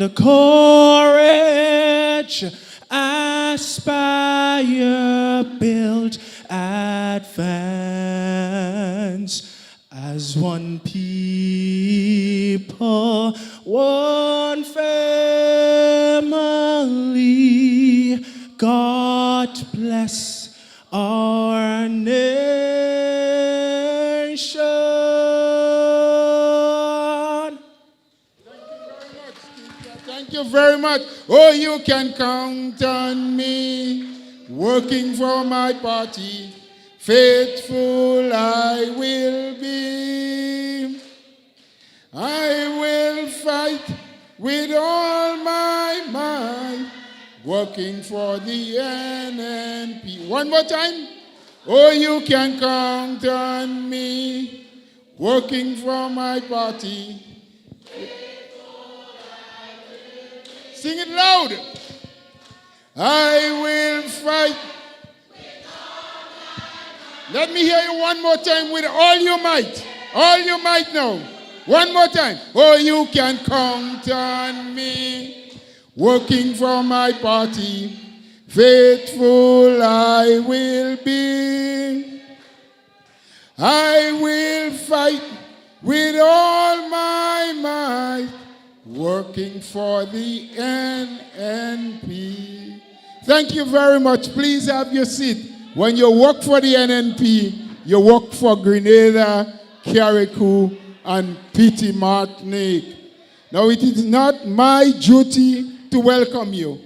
courage, aspire, build, advance. As one people, one family, God bless our nation. Thank you very much. Oh, you can count on me, working for my party. Faithful I will be. I will fight with all my might, working for the NNP. One more time. Oh, you can count on me, working for my party. Sing it loud. I will fight. Let me hear you one more time with all your might. All your might now. One more time. Oh, you can count on me, working for my party. Faithful I will be. I will fight with all my might, working for the NNP. Thank you very much. Please have your seat. When you work for the NNP, you work for Grenada, Carriacou, and Petite Martinique. Now, it is not my duty to welcome you,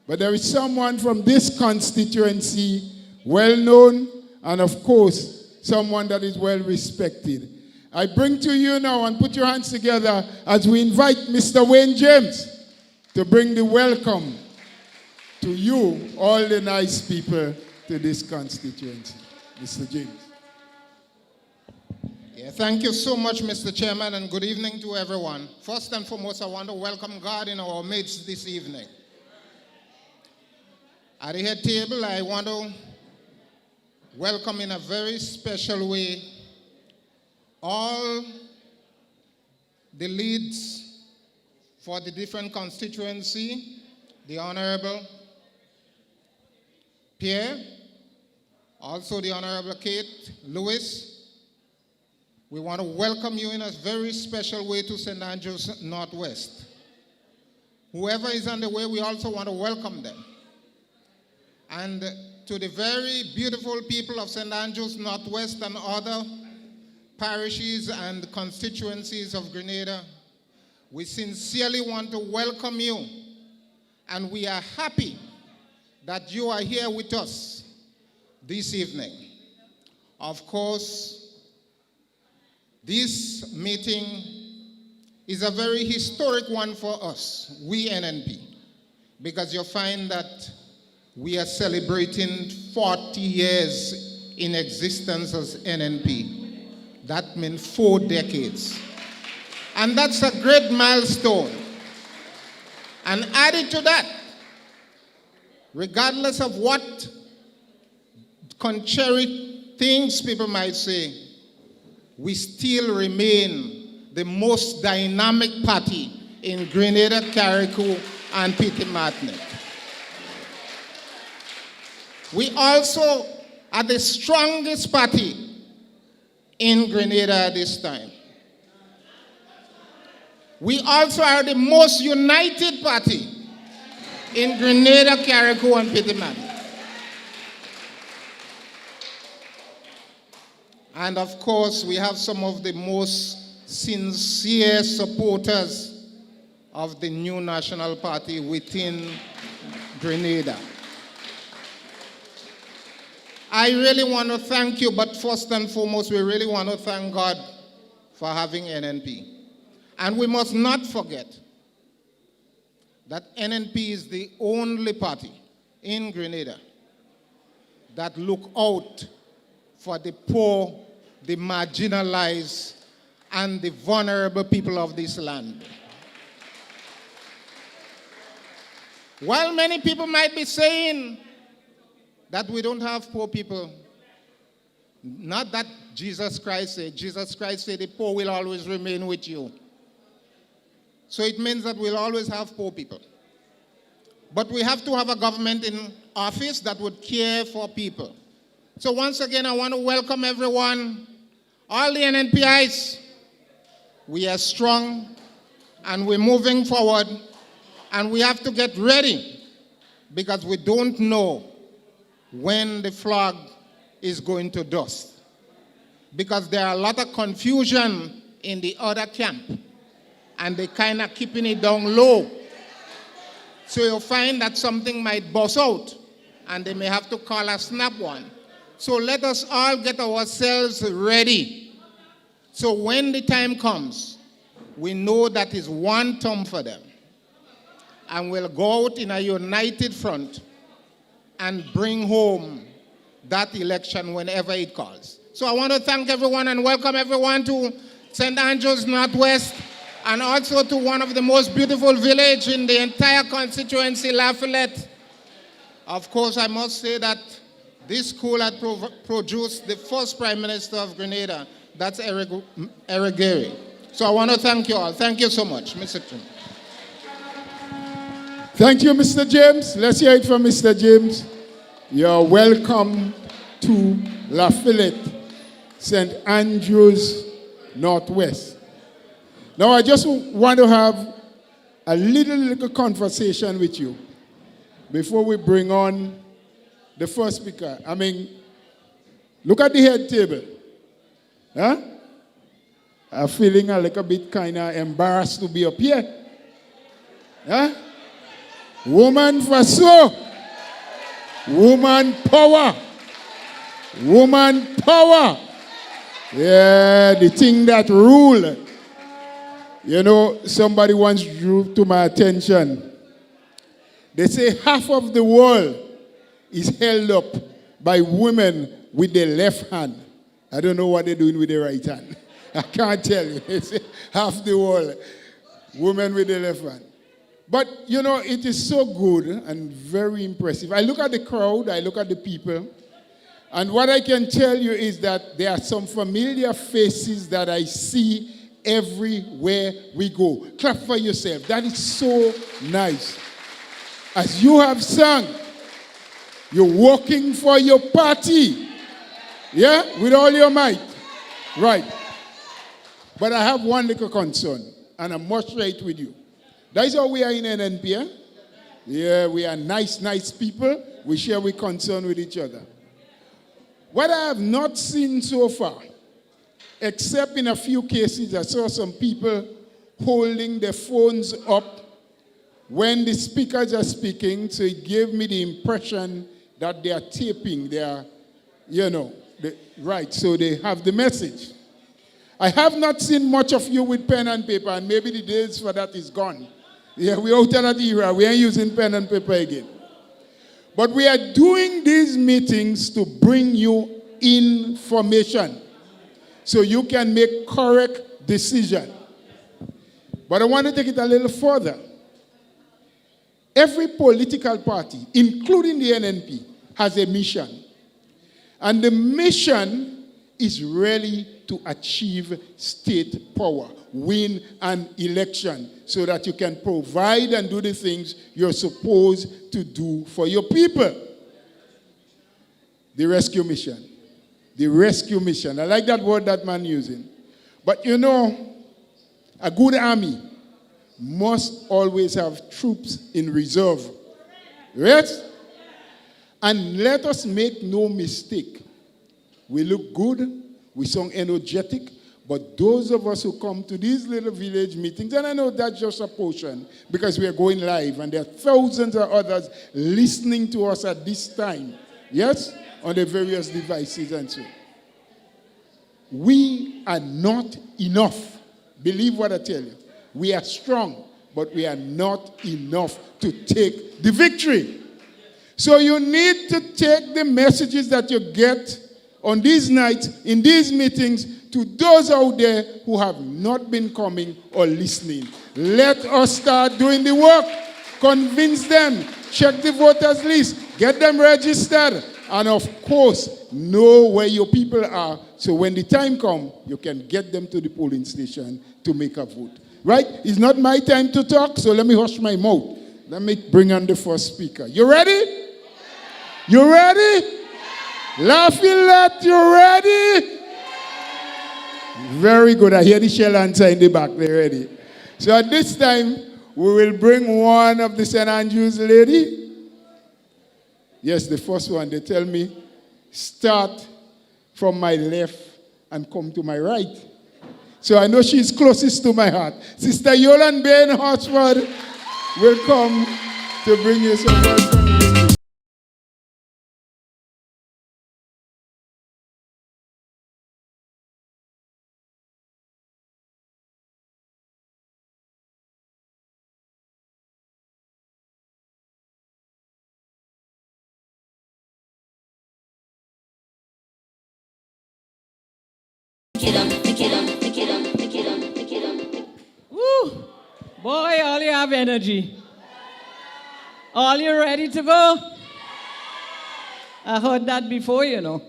but there is someone from this constituency, well known, and of course, someone that is well respected. I bring to you now, and put your hands together as we invite Mr. Wayne James to bring the welcome to you, all the nice people, to this constituency. Mr. James. Yeah, thank you so much, Mr. Chairman, and good evening to everyone. First and foremost, I want to welcome God in our midst this evening. At the head table, I want to welcome in a very special way all the leads for the different constituency, the Honorable Pierre, also the Honorable Kate Lewis. We want to welcome you in a very special way to St. Andrews Northwest. Whoever is on the way, we also want to welcome them. And to the very beautiful people of St. Andrews Northwest and other parishes and constituencies of Grenada, we sincerely want to welcome you, and we are happy that you are here with us this evening. Of course, this meeting is a very historic one for us, we NNP, because you'll find that we are celebrating 40 years in existence as NNP. That means 4 decades. And that's a great milestone. And added to that, regardless of what contrary things people might say, we still remain the most dynamic party in Grenada, Carriacou, and Petite Martinique. We also are the strongest party in Grenada at this time. We also are the most united party in Grenada, Carriacou, and Petite Martinique. And of course, we have some of the most sincere supporters of the new national party within Grenada. I really want to thank you, but first and foremost, we really want to thank God for having NNP. And we must not forget that NNP is the only party in Grenada that look out for the poor, the marginalized, and the vulnerable people of this land. While many people might be saying that we don't have poor people, not that Jesus Christ said. Jesus Christ said the poor will always remain with you. So it means that we'll always have poor people. But we have to have a government in office that would care for people. So once again, I want to welcome everyone, all the NNPIs. We are strong and we're moving forward, and we have to get ready because we don't know when the flag is going to dust. Because there are a lot of confusion in the other camp, and they kind of keeping it down low. So you'll find that something might bust out, and they may have to call a snap one. So let us all get ourselves ready. So when the time comes, we know that is one term for them. And we'll go out in a united front and bring home that election whenever it calls. So I want to thank everyone and welcome everyone to St. Andrews Northwest, and also to one of the most beautiful villages in the entire constituency, La Filette. Of course, I must say that this school had produced the first Prime Minister of Grenada. That's Eric Gary. So I want to thank you all. Thank you so much, Mr. Chairman. Thank you, Mr. James. Let's hear it from Mr. James. You're welcome to La Filette, St. Andrews Northwest. Now, I just want to have a little conversation with you before we bring on the first speaker. I mean, look at the head table. Huh? I'm feeling a little bit kind of embarrassed to be up here. Huh? Woman for so. Woman power. Woman power. Yeah, the thing that rule. You know, somebody once drew to my attention. They say half of the world is held up by women with their left hand. I don't know what they're doing with their right hand. I can't tell you. They say half the world, women with their left hand. But, you know, it is so good and very impressive. I look at the crowd, I look at the people, and what I can tell you is that there are some familiar faces that I see everywhere we go. Clap for yourself. That is so nice. As you have sung, you're working for your party. Yeah? With all your might. Right. But I have one little concern, and I must share it with you. That is how we are in NNP. Eh? Yeah, we are nice people. We share with concern with each other. What I have not seen so far, except in a few cases, I saw some people holding their phones up when the speakers are speaking, so it gave me the impression that they are taping, they are, you know, right, so they have the message. I have not seen much of you with pen and paper, and maybe the days for that is gone. Yeah, we're out of that era. We ain't using pen and paper again. But we are doing these meetings to bring you information so you can make correct decision. But I want to take it a little further. Every political party, including the NNP, has a mission. And the mission is really to achieve state power, win an election, so that you can provide and do the things you're supposed to do for your people. The rescue mission. The rescue mission. I like that word that man using. But you know, a good army must always have troops in reserve. Right? And let us make no mistake. We look good, we sound energetic, but those of us who come to these little village meetings, and I know that's just a portion because we are going live and there are thousands of others listening to us at this time, yes, on the various devices and so on. We are not enough. Believe what I tell you. We are strong, but we are not enough to take the victory. So you need to take the messages that you get on these nights, in these meetings, to those out there who have not been coming or listening. Let us start doing the work. Convince them. Check the voters list. Get them registered. And of course, know where your people are, so when the time comes, you can get them to the polling station to make a vote. Right? It's not my time to talk, so let me hush my mouth. Let me bring on the first speaker. You ready? You ready? La Filette, you ready? Very good. I hear the shell answer in the back. They're ready. So at this time, we will bring one of the St. Andrews lady. Yes, the first one. They tell me, start from my left and come to my right. So I know she's closest to my heart. Sister Yolande Bain Hotsford will come to bring you some welcome. Woo! Boy, all you have energy. All you ready to go? I heard that before, you know.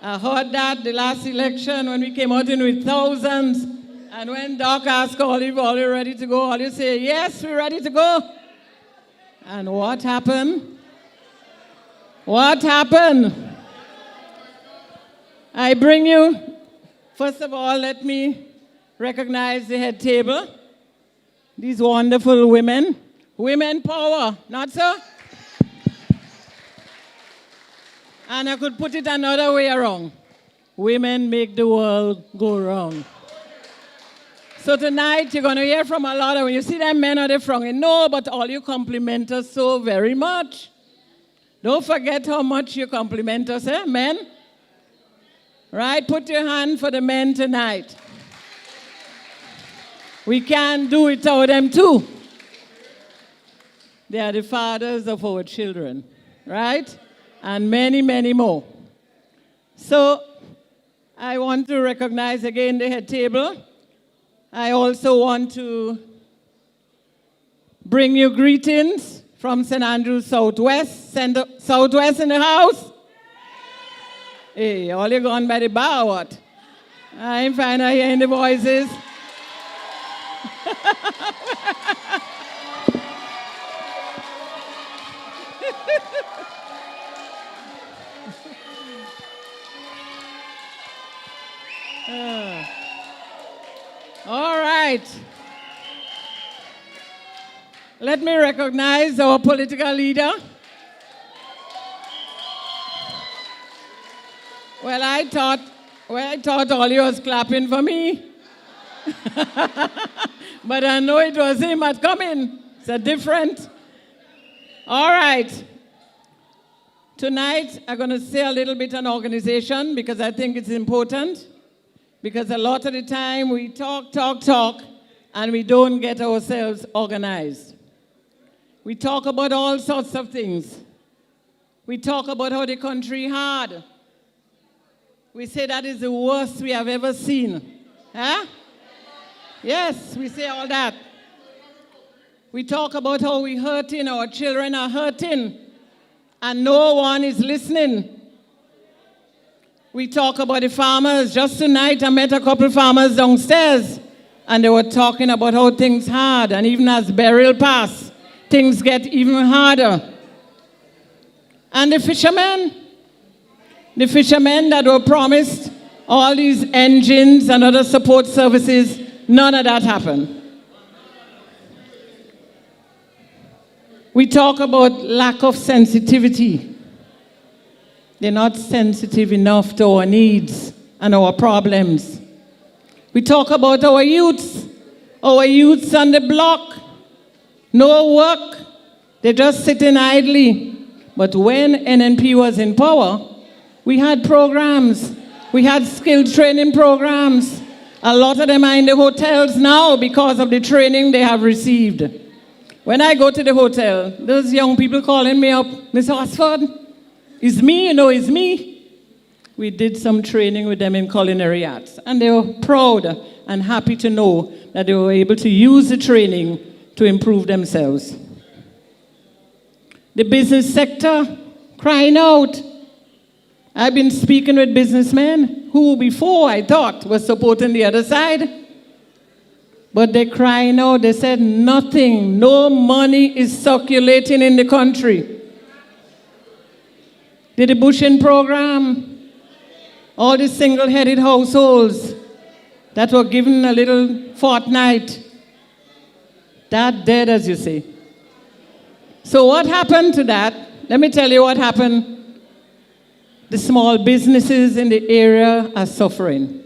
I heard that the last election when we came out in with thousands, and when Doc asked all you ready to go? All you say, yes, we're ready to go. And what happened? What happened? I bring you, first of all, let me recognize the head table. These wonderful women. Women power, not so? And I could put it another way around. Women make the world go round. So tonight, you're going to hear from a lot of, when you see them men at the front, you know, but all you compliment us so very much. Don't forget how much you compliment us, eh, men? Right? Put your hand for the men tonight. We can't do it without them too. They are the fathers of our children, right? And many, many more. So I want to recognize again the head table. I also want to bring you greetings from St. Andrews Southwest. Southwest in the house? Hey, all you gone by the bar or what? I'm fine hearing the voices. All right. Let me recognize our political leader. Well, I thought all you was clapping for me. But I know it was him at coming. It's a different. All right. Tonight, I'm going to say a little bit on organization because I think it's important. Because a lot of the time we talk, and we don't get ourselves organized. We talk about all sorts of things. We talk about how the country hard. We say that is the worst we have ever seen. Huh? Yes, we say all that. We talk about how we're hurting, our children are hurting, and no one is listening. We talk about the farmers. Just tonight, I met a couple of farmers downstairs, and they were talking about how things hard, and even as burial pass, things get even harder. And the fishermen that were promised all these engines and other support services, none of that happened. We talk about lack of sensitivity. They're not sensitive enough to our needs and our problems. We talk about our youths on the block. No work. They're just sitting idly. But when NNP was in power, we had programs. We had skill training programs. A lot of them are in the hotels now because of the training they have received. When I go to the hotel, those young people calling me up, Miss Hotsford, it's me, you know, it's me. We did some training with them in culinary arts, and they were proud and happy to know that they were able to use the training to improve themselves. The business sector, crying out. I've been speaking with businessmen who before I thought was supporting the other side. But they cry now, they said nothing, no money is circulating in the country. Did the bushing program, all the single-headed households that were given a little fortnight, that dead, as you say. So what happened to that? Let me tell you what happened. The small businesses in the area are suffering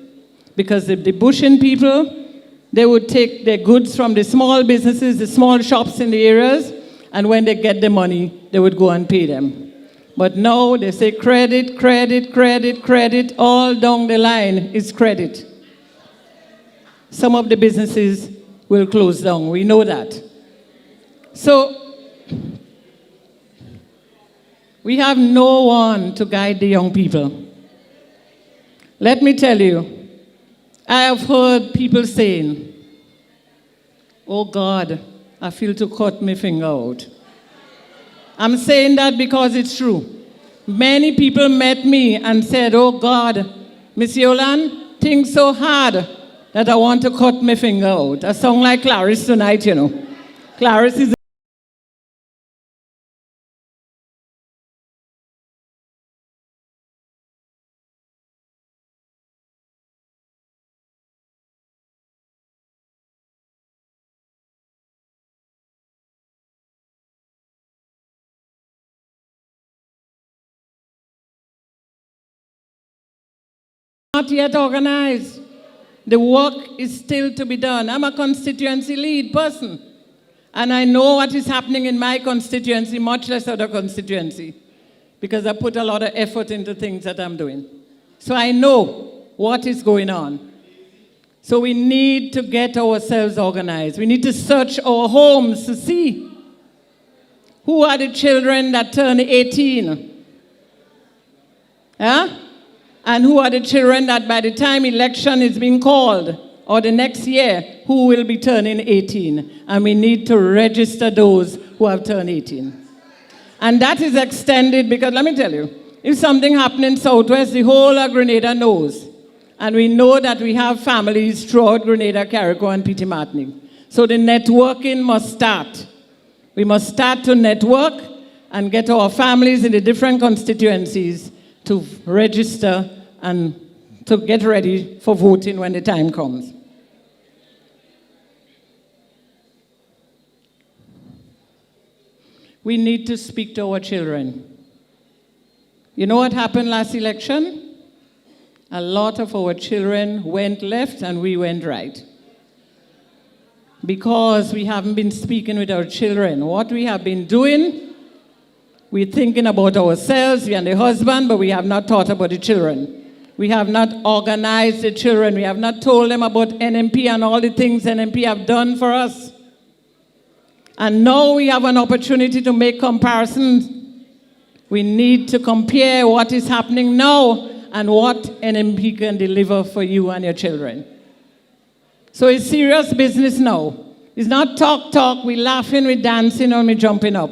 because the bushing people, they would take their goods from the small businesses, the small shops in the areas, and when they get the money, they would go and pay them. But now they say credit, credit, credit, credit, all down the line is credit. Some of the businesses will close down, we know that. So, we have no one to guide the young people. Let me tell you, I have heard people saying, oh God, I feel to cut my finger out. I'm saying that because it's true. Many people met me and said, oh God, Miss Yolan, things so hard that I want to cut my finger out. I sound like Clarice tonight, you know. Clarice is not yet organized. The work is still to be done. I'm a constituency lead person, and I know what is happening in my constituency, much less other constituency, because I put a lot of effort into things that I'm doing. So I know what is going on. So we need to get ourselves organized. We need to search our homes to see who are the children that turn 18. Yeah? And who are the children that by the time election is being called, or the next year, who will be turning 18. And we need to register those who have turned 18. And that is extended because, let me tell you, if something happens in Southwest, the whole of Grenada knows. And we know that we have families throughout Grenada, Carriacou, and Petit Martinique. So the networking must start. We must start to network and get our families in the different constituencies to register and to get ready for voting when the time comes. We need to speak to our children. You know what happened last election? A lot of our children went left and we went right. Because we haven't been speaking with our children. What we have been doing, we're thinking about ourselves, we and the husband, but we have not thought about the children. We have not organized the children. We have not told them about NMP and all the things NMP have done for us. And now we have an opportunity to make comparisons. We need to compare what is happening now and what NMP can deliver for you and your children. So it's serious business now. It's not talk, we laughing, we dancing, and we jumping up.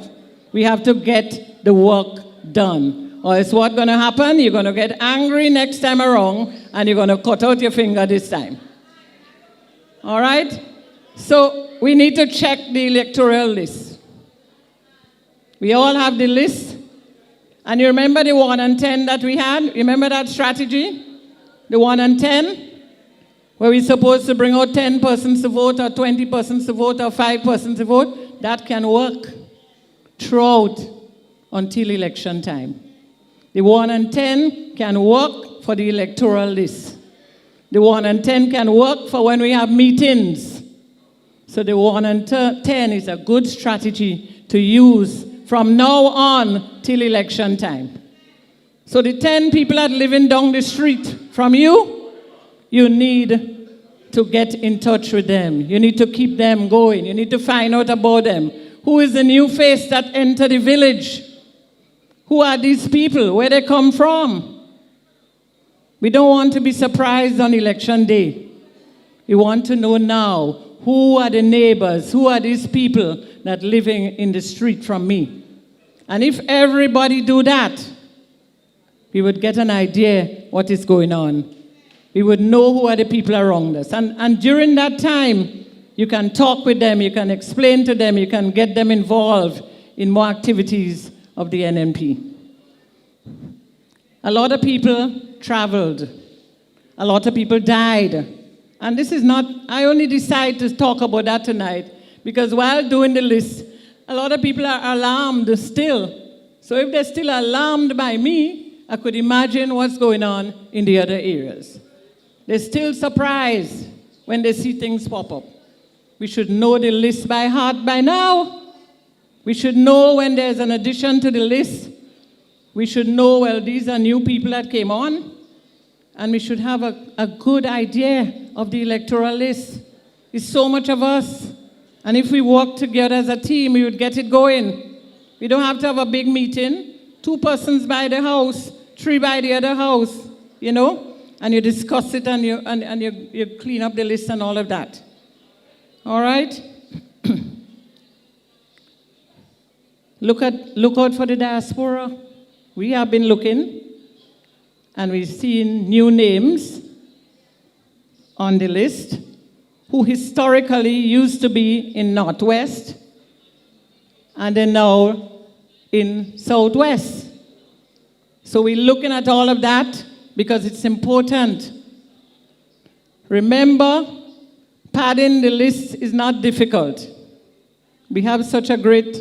We have to get the work done. Or it's what's going to happen? You're going to get angry next time around, and you're going to cut out your finger this time. All right? So we need to check the electoral list. We all have the list. And you remember the 1 and 10 that we had? Remember that strategy? The 1 and 10? Where we're supposed to bring out 10 persons to vote, or 20 persons to vote, or 5 persons to vote. That can work throughout until election time. The 1 and 10 can work for the electoral list. The 1 and 10 can work for when we have meetings. So the 1 and 10 is a good strategy to use from now on till election time. So the 10 people that living down the street from you, you need to get in touch with them. You need to keep them going. You need to find out about them. Who is the new face that entered the village? Who are these people? Where they come from? We don't want to be surprised on election day. We want to know now, who are the neighbors? Who are these people that living in the street from me? And if everybody do that, we would get an idea what is going on. We would know who are the people around us. And during that time, You can talk with them, you can explain to them, you can get them involved in more activities of the NNP. A lot of people traveled. A lot of people died. And this is not, I only decided to talk about that tonight because while doing the list, a lot of people are alarmed still. So if they're still alarmed by me, I could imagine what's going on in the other areas. They're still surprised when they see things pop up. We should know the list by heart by now. We should know when there's an addition to the list. We should know, well, these are new people that came on. And we should have a good idea of the electoral list. It's so much of us. And if we work together as a team, we would get it going. We don't have to have a big meeting. 2 persons by the house, 3 by the other house, you know? And you discuss it and you clean up the list and all of that. All right? Look out for the diaspora. We have been looking. And we've seen new names on the list who historically used to be in Northwest and they're now in Southwest. So we're looking at all of that because it's important. Remember, padding the list is not difficult. We have such a great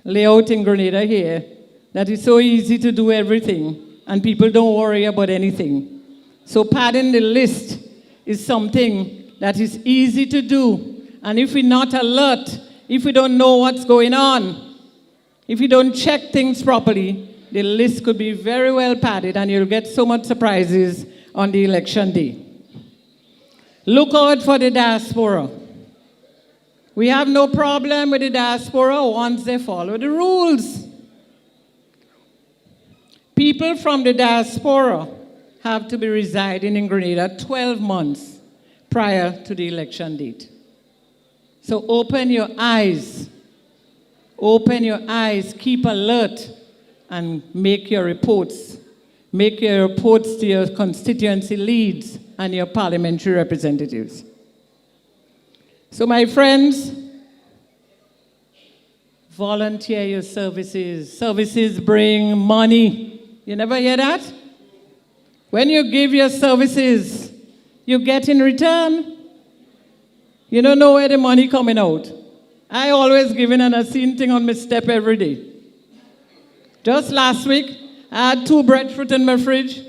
layout in Grenada here that it's so easy to do everything. And people don't worry about anything. So padding the list is something that is easy to do. And if we're not alert, if we don't know what's going on, if we don't check things properly, the list could be very well padded and you'll get so much surprises on the election day. Look out for the diaspora. We have no problem with the diaspora once they follow the rules. People from the diaspora have to be residing in Grenada 12 months prior to the election date. So open your eyes. Open your eyes, keep alert, and make your reports. Make your reports to your constituency leads and your parliamentary representatives. So my friends, volunteer your services. Services bring money. You never hear that? When you give your services, you get in return. You don't know where the money coming out. I always give in and I see thing on my step every day. Just last week, I had 2 breadfruit in my fridge,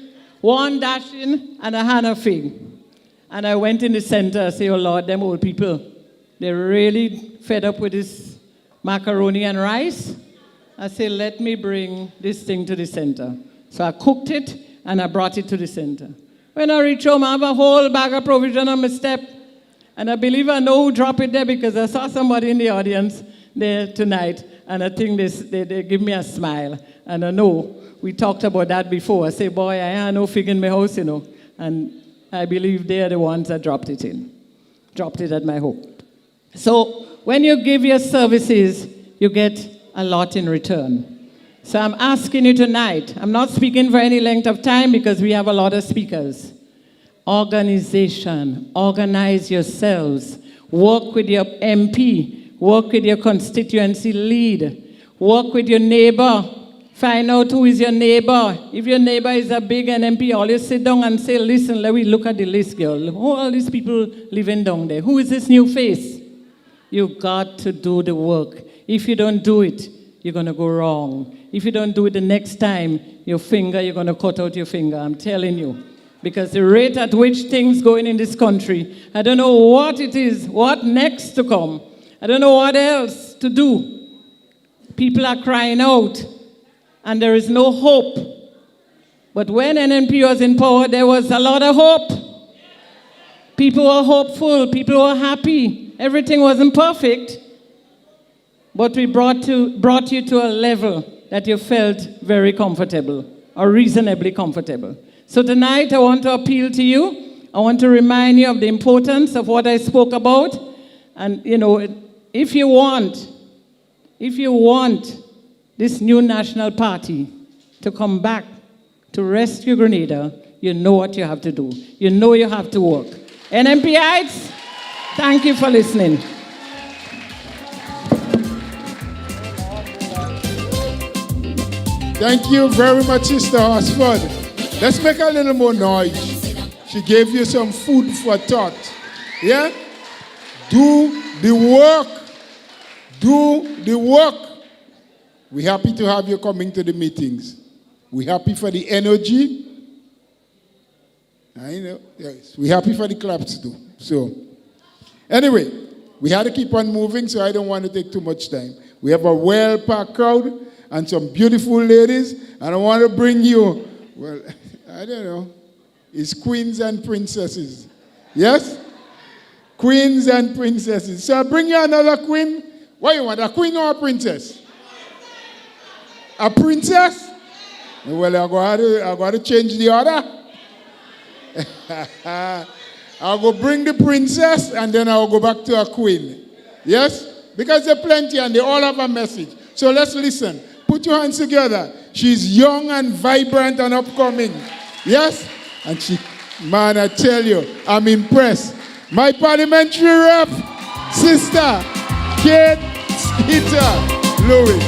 1 dashing and a Hannah fig. And I went in the center and said, oh Lord, them old people, they're really fed up with this macaroni and rice. I said, let me bring this thing to the center. So I cooked it and I brought it to the center. When I reach home, I have a whole bag of provision on my step. And I believe I know who dropped it there because I saw somebody in the audience there tonight. And I think they give me a smile. And I know we talked about that before. I say, boy, I have no fig in my house, you know. And I believe they're the ones that dropped it at my home. So when you give your services, you get a lot in return. So I'm asking you tonight, I'm not speaking for any length of time because we have a lot of speakers. Organization, organize yourselves, work with your MP, work with your constituency lead, work with your neighbor, find out who is your neighbor. If your neighbor is a big NMP, always sit down and say, listen, let me look at the list, girl. Who are all these people living down there? Who is this new face? You got to do the work. If you don't do it, you're going to go wrong. If you don't do it the next time, you're going to cut out your finger, I'm telling you. Because the rate at which things going in this country, I don't know what it is, what next to come. I don't know what else to do. People are crying out, and there is no hope. But when NNP was in power, there was a lot of hope. People were hopeful, people were happy. Everything wasn't perfect, but we brought you to a level that you felt very comfortable, or reasonably comfortable. So tonight I want to appeal to you. I want to remind you of the importance of what I spoke about. And you know, if you want this new national party to come back to rescue Grenada, you know what you have to do. You know you have to work. NMPites, Thank you for listening. Thank you very much, Sister Osford. Let's make a little more noise. She gave you some food for thought. Yeah? Do the work. Do the work. We're happy to have you coming to the meetings. We're happy for the energy. I know. Yes. We're happy for the claps too. So, anyway, we had to keep on moving, so I don't want to take too much time. We have a well-packed crowd and some beautiful ladies, and I want to bring you, well, I don't know, it's queens and princesses. Yes? Queens and princesses. So I bring you another queen. What you want, a queen or a princess? A princess? Well, I got to change the order. I'll go bring the princess and then I'll go back to a queen. Yes? Because there are plenty and they all have a message. So let's listen. Put your hands together. She's young and vibrant and upcoming. Yes? And she, man, I tell you, I'm impressed. My parliamentary rep, Sister Kate Skeeter Lewis.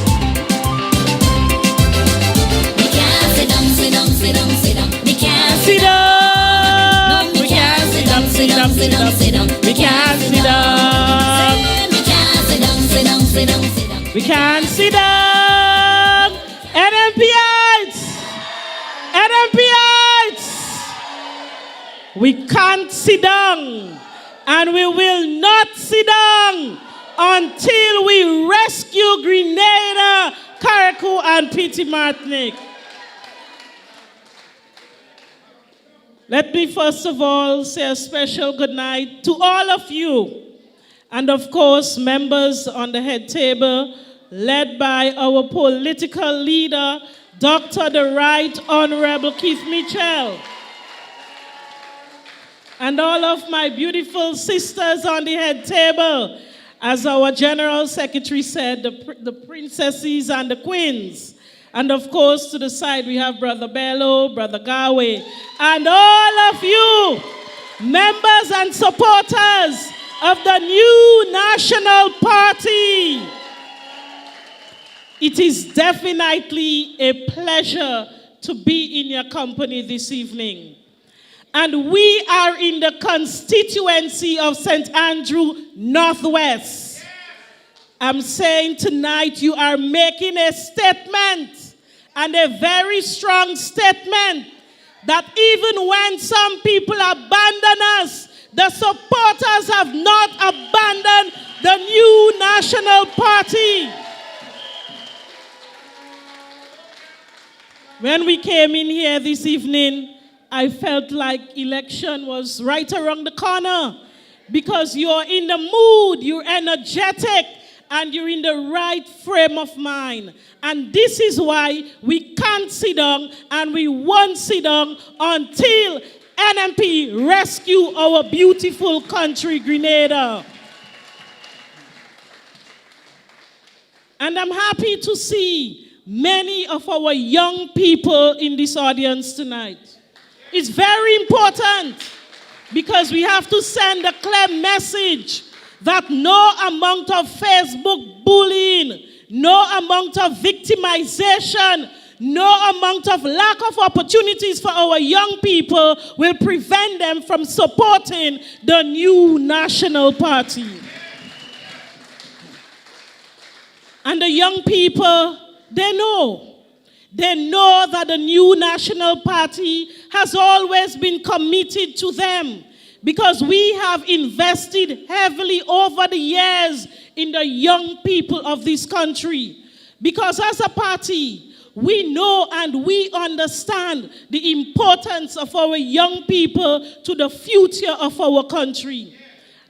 We can't sit down, sit down, sit down, sit down. We can't Sit down. No, we can't sit down, sit down, sit down, sit down. We can't sit down. We can't sit down, sit down, sit down, sit down. We can't sit down. NMPites. NMPites. We can't sit down. And we will not sit down until we rescue Grenada, Carriacou, and Petit Martinique. Let me first of all say a special good night to all of you. And of course, members on the head table, led by our political leader, Dr. the Right Honorable Keith Mitchell. And all of my beautiful sisters on the head table, as our General Secretary said, the princesses and the queens. And of course, to the side, we have Brother Bello, Brother Gawe, and all of you, members and supporters of the new National Party. It is definitely a pleasure to be in your company this evening. And we are in the constituency of St. Andrew Northwest. I'm saying tonight you are making a statement, and a very strong statement, that even when some people abandon us, the supporters have not abandoned the new National Party. When we came in here this evening, I felt like election was right around the corner, because you're in the mood, you're energetic, and you're in the right frame of mind. And this is why we can't sit down and we won't sit down until NMP rescue our beautiful country, Grenada. And I'm happy to see many of our young people in this audience tonight. It's very important, because we have to send a clear message that no amount of Facebook bullying, no amount of victimization, no amount of lack of opportunities for our young people will prevent them from supporting the new National Party. And the young people, they know. They know that the new National Party has always been committed to them, because we have invested heavily over the years in the young people of this country. Because as a party, we know and we understand the importance of our young people to the future of our country.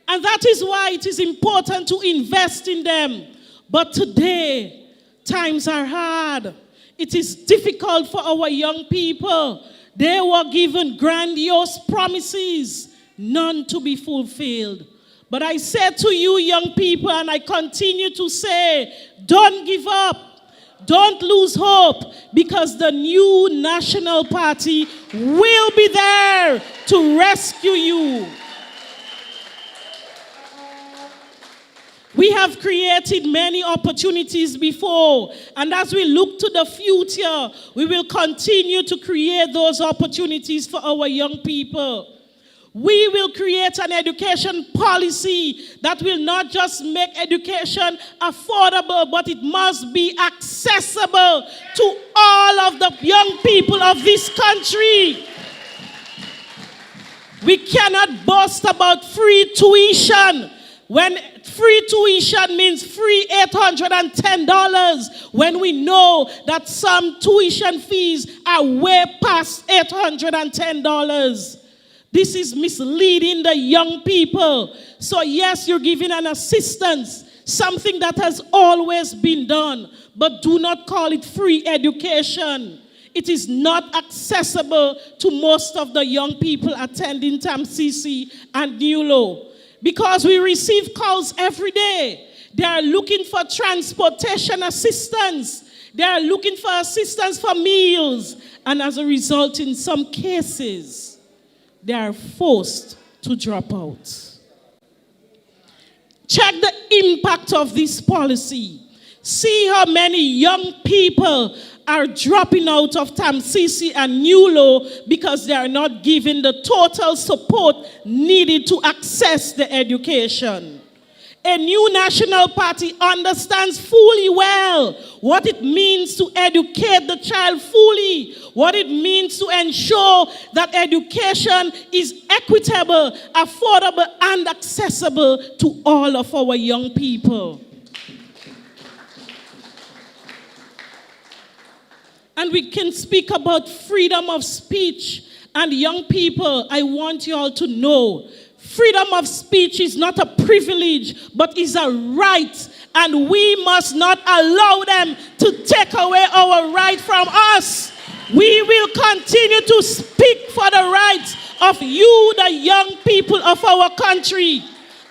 And that is why it is important to invest in them. But today, times are hard. It is difficult for our young people. They were given grandiose promises, none to be fulfilled. But I said to you, young people, and I continue to say, don't give up. Don't lose hope, because the new National Party will be there to rescue you. We have created many opportunities before, and as we look to the future, we will continue to create those opportunities for our young people. We will create an education policy that will not just make education affordable, but it must be accessible to all of the young people of this country. We cannot boast about free tuition when free tuition means free $810, when we know that some tuition fees are way past $810. This is misleading the young people. So yes, you're giving an assistance, something that has always been done, but do not call it free education. It is not accessible to most of the young people attending TAMCC and NULO. Because we receive calls every day. They are looking for transportation assistance. They are looking for assistance for meals. And as a result, in some cases, they are forced to drop out. Check the impact of this policy. See how many young people are dropping out of TAMCC and NULO because they are not given the total support needed to access the education. A new national party understands fully well what it means to educate the child fully, what it means to ensure that education is equitable, affordable, and accessible to all of our young people. And we can speak about freedom of speech. And young people, I want you all to know, freedom of speech is not a privilege, but is a right. And we must not allow them to take away our right from us. We will continue to speak for the rights of you, the young people of our country.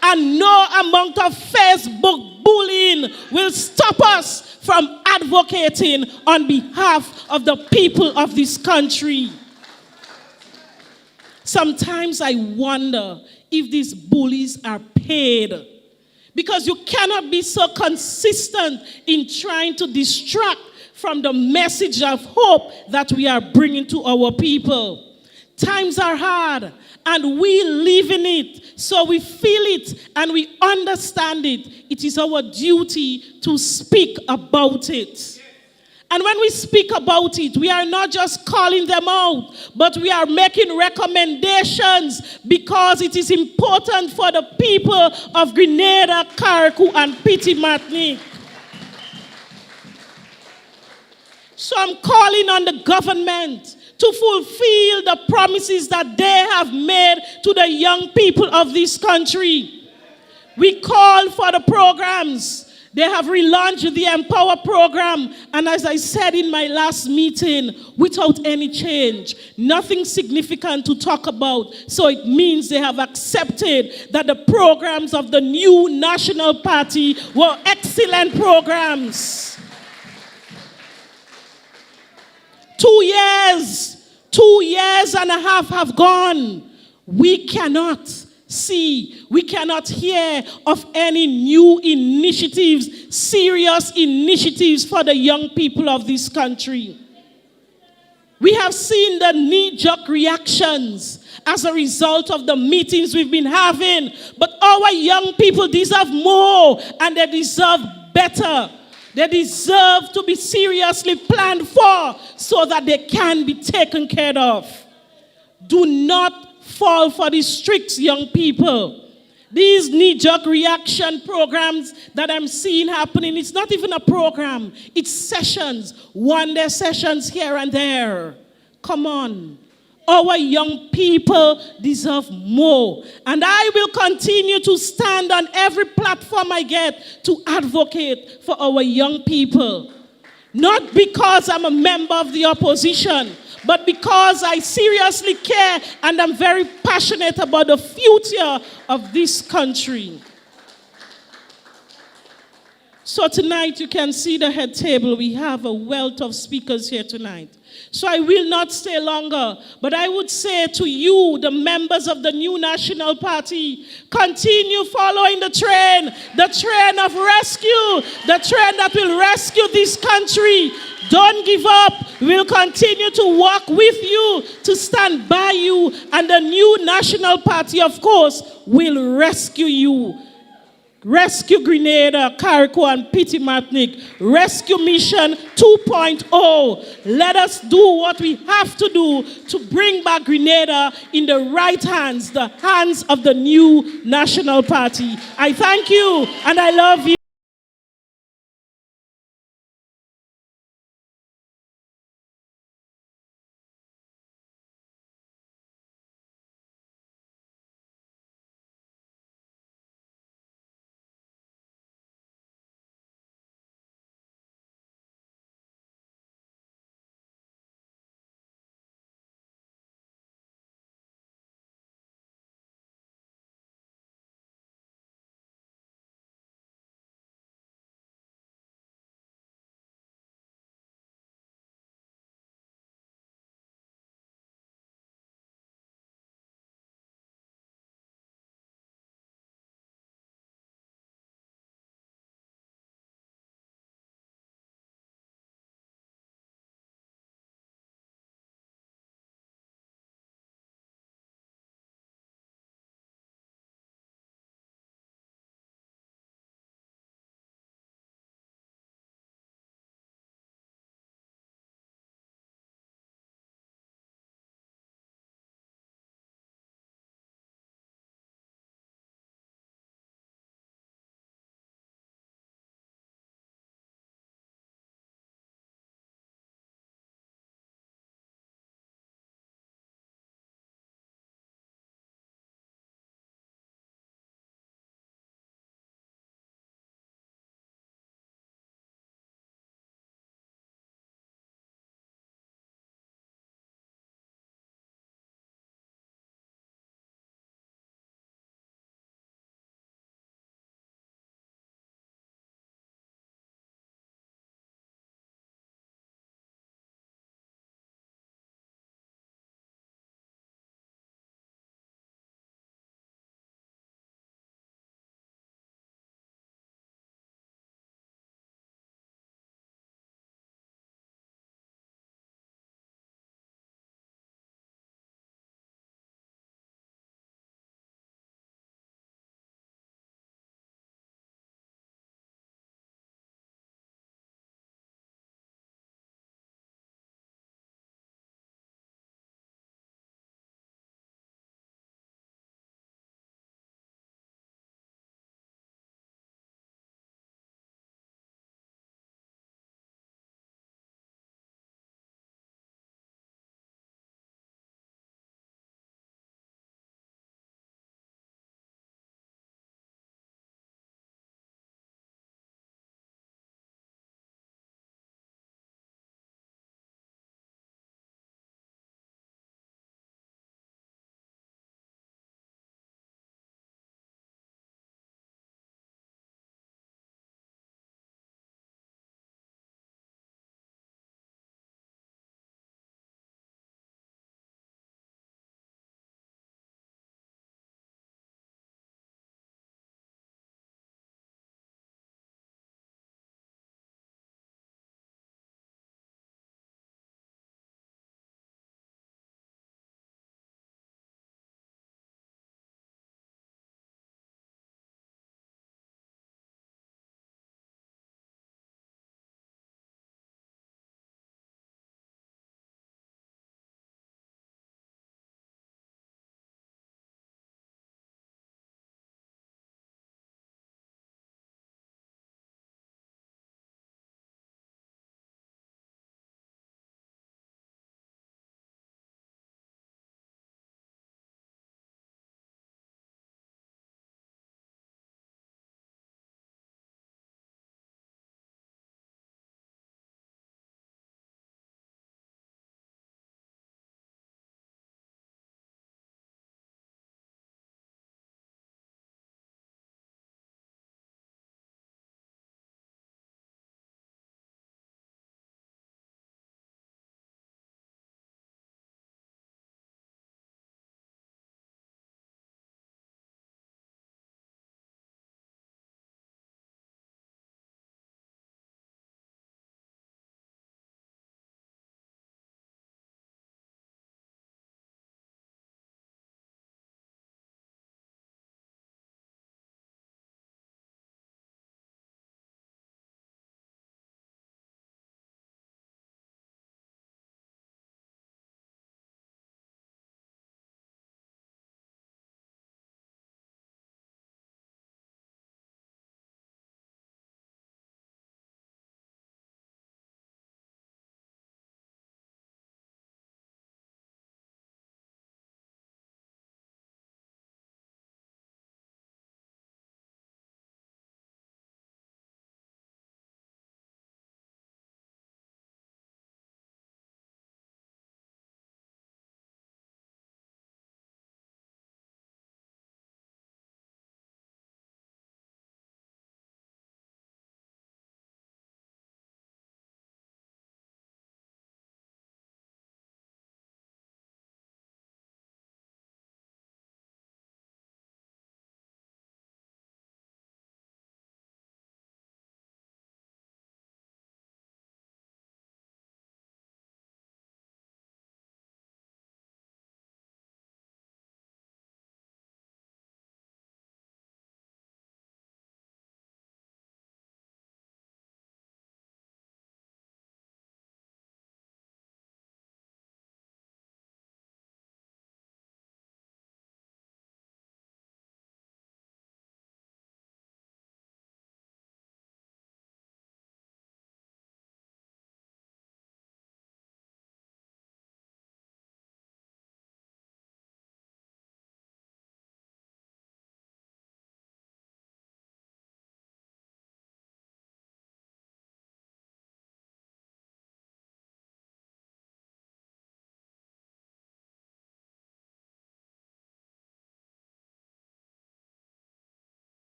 And no amount of Facebook bullying will stop us from advocating on behalf of the people of this country. Sometimes I wonder if these bullies are paid, because you cannot be so consistent in trying to distract from the message of hope that we are bringing to our people. Times are hard, and we live in it, so we feel it and we understand it. It is our duty to speak about it. And when we speak about it, we are not just calling them out, but we are making recommendations, because it is important for the people of Grenada, Carriacou, and Petit Martinique. So I'm calling on the government to fulfill the promises that they have made to the young people of this country. We call for the programs. They have relaunched the Empower program, and as I said in my last meeting, without any change, nothing significant to talk about. So it means they have accepted that the programs of the new national party were excellent programs. 2 years and a half have gone. We cannot see, we cannot hear of any new initiatives, serious initiatives for the young people of this country. We have seen the knee-jerk reactions as a result of the meetings we've been having, but our young people deserve more, and they deserve better. They deserve to be seriously planned for so that they can be taken care of. Do not fall for these tricks, young people. These knee-jerk reaction programs that I'm seeing happening, it's not even a program. It's sessions, one-day sessions here and there. Come on. Our young people deserve more. And I will continue to stand on every platform I get to advocate for our young people. Not because I'm a member of the opposition, but because I seriously care and I'm very passionate about the future of this country. So tonight you can see the head table. We have a wealth of speakers here tonight. So I will not stay longer, but I would say to you, the members of the new National Party, continue following the train of rescue, the train that will rescue this country. Don't give up. We'll continue to walk with you, to stand by you, and the new National Party, of course, will rescue you. Rescue Grenada, Carriacou, and Petite Martinique. Rescue Mission 2.0. Let us do what we have to do to bring back Grenada in the right hands, the hands of the new National Party. I thank you and I love you.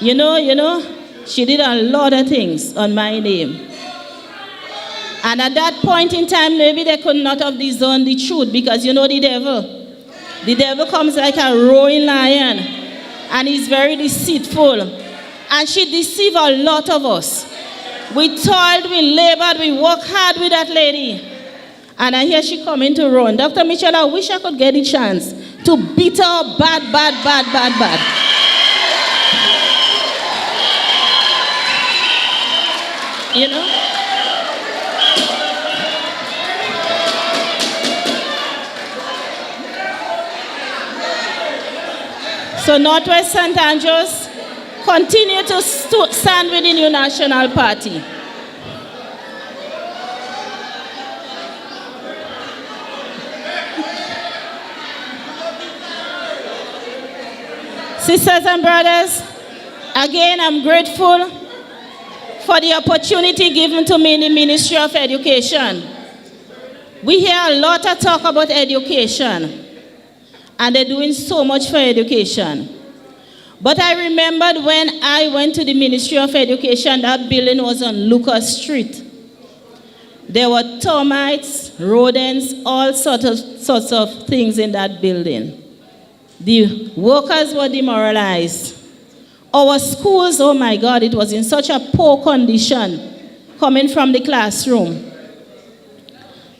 You know, she did a lot of things on my name. And at that point in time, maybe they could not have discerned the truth because you know the devil. The devil comes like a roaring lion and he's very deceitful. And she deceived a lot of us. We toiled, we labored, we worked hard with that lady. And I hear she coming to run. Dr. Mitchell, I wish I could get the chance to beat her bad. You know? So Northwest St. Andrews, continue to stand with the New National Party. Sisters and brothers, again, I'm grateful for the opportunity given to me in the Ministry of Education. We hear a lot of talk about education, and they're doing so much for education. But I remembered when I went to the Ministry of Education, that building was on Lucas Street. There were termites, rodents, all sorts of things in that building. The workers were demoralized. Our schools, oh my God, it was in such a poor condition coming from the classroom.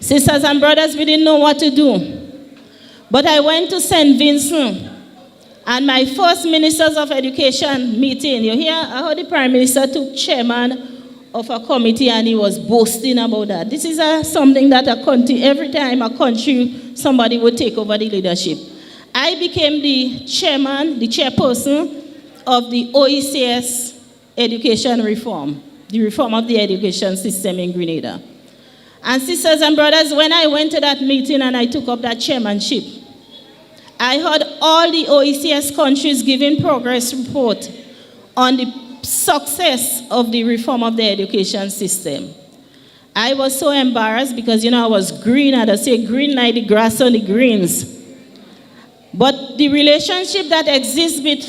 Sisters and brothers, we didn't know what to do. But I went to St. Vincent, and my first Ministers of Education meeting, you hear, I heard the Prime Minister took chairman of a committee and he was boasting about that. This is something that a country, every time a country, somebody would take over the leadership. I became the chairperson of the OECS education reform, the reform of the education system in Grenada. And sisters and brothers, when I went to that meeting and I took up that chairmanship, I heard all the OECS countries giving progress report on the success of the reform of the education system. I was so embarrassed because, you know, I was green, and I say green like the grass on the greens. But the relationship that exists with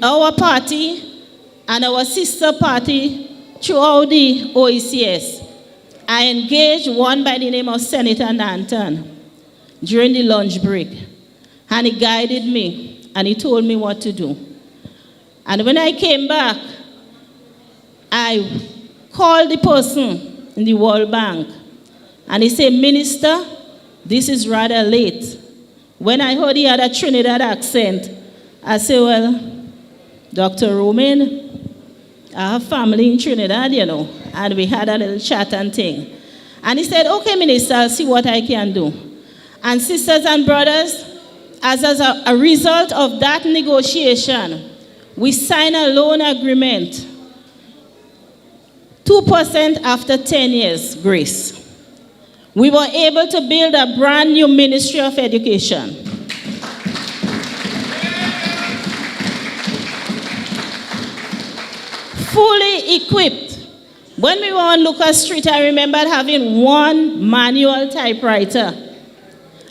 our party and our sister party throughout the OECS, I engaged one by the name of Senator Nanton during the lunch break. And he guided me, and he told me what to do. And when I came back, I called the person in the World Bank, and he said, Minister, this is rather late. When I heard he had a Trinidad accent, I said, well, Dr. Roman, I have family in Trinidad, you know, and we had a little chat and thing. And he said, okay, Minister, I'll see what I can do. And sisters and brothers, as a result of that negotiation, we signed a loan agreement, 2% after 10 years grace. We were able to build a brand new Ministry of Education. Fully equipped. When we were on Lucas Street, I remembered having one manual typewriter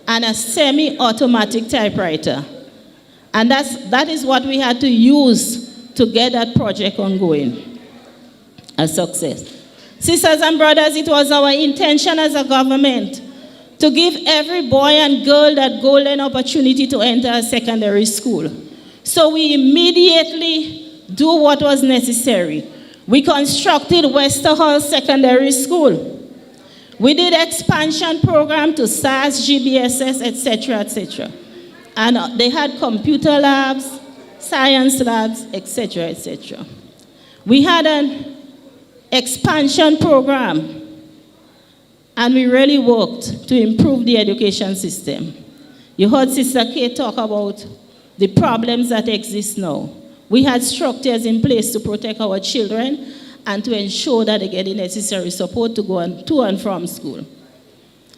and a semi-automatic typewriter. And that is what we had to use to get that project ongoing, a success. Sisters and brothers, it was our intention as a government to give every boy and girl that golden opportunity to enter a secondary school. So we immediately do what was necessary. We constructed Wester Hall Secondary School. We did expansion program to SAS, GBSS, etc., etc. And they had computer labs, science labs, etc., etc. We had an expansion program, and we really worked to improve the education system. You heard Sister Kay talk about the problems that exist now. We had structures in place to protect our children and to ensure that they get the necessary support to go to and from school.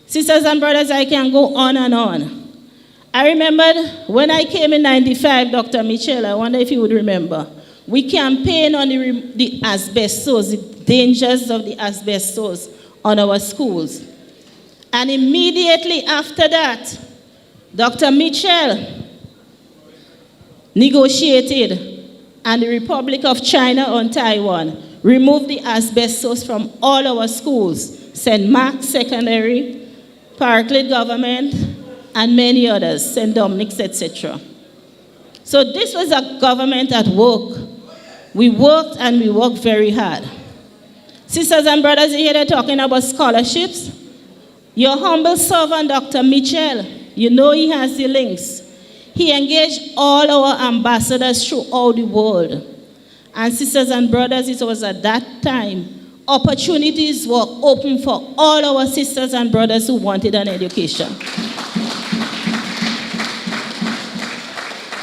Sisters and brothers, I can go on and on. I remembered when I came in 95, Dr. Mitchell, I wonder if you would remember, we campaigned on the asbestos, the dangers of the asbestos on our schools. And immediately after that, Dr. Mitchell negotiated and the Republic of China on Taiwan removed the asbestos from all our schools, St. Mark's Secondary, Parkland Government, and many others, St. Dominic's, etc. So this was a government at work. We worked and we worked very hard. Sisters and brothers, you hear they're talking about scholarships? Your humble servant, Dr. Mitchell, you know he has the links. He engaged all our ambassadors throughout the world. And sisters and brothers, it was at that time, opportunities were open for all our sisters and brothers who wanted an education.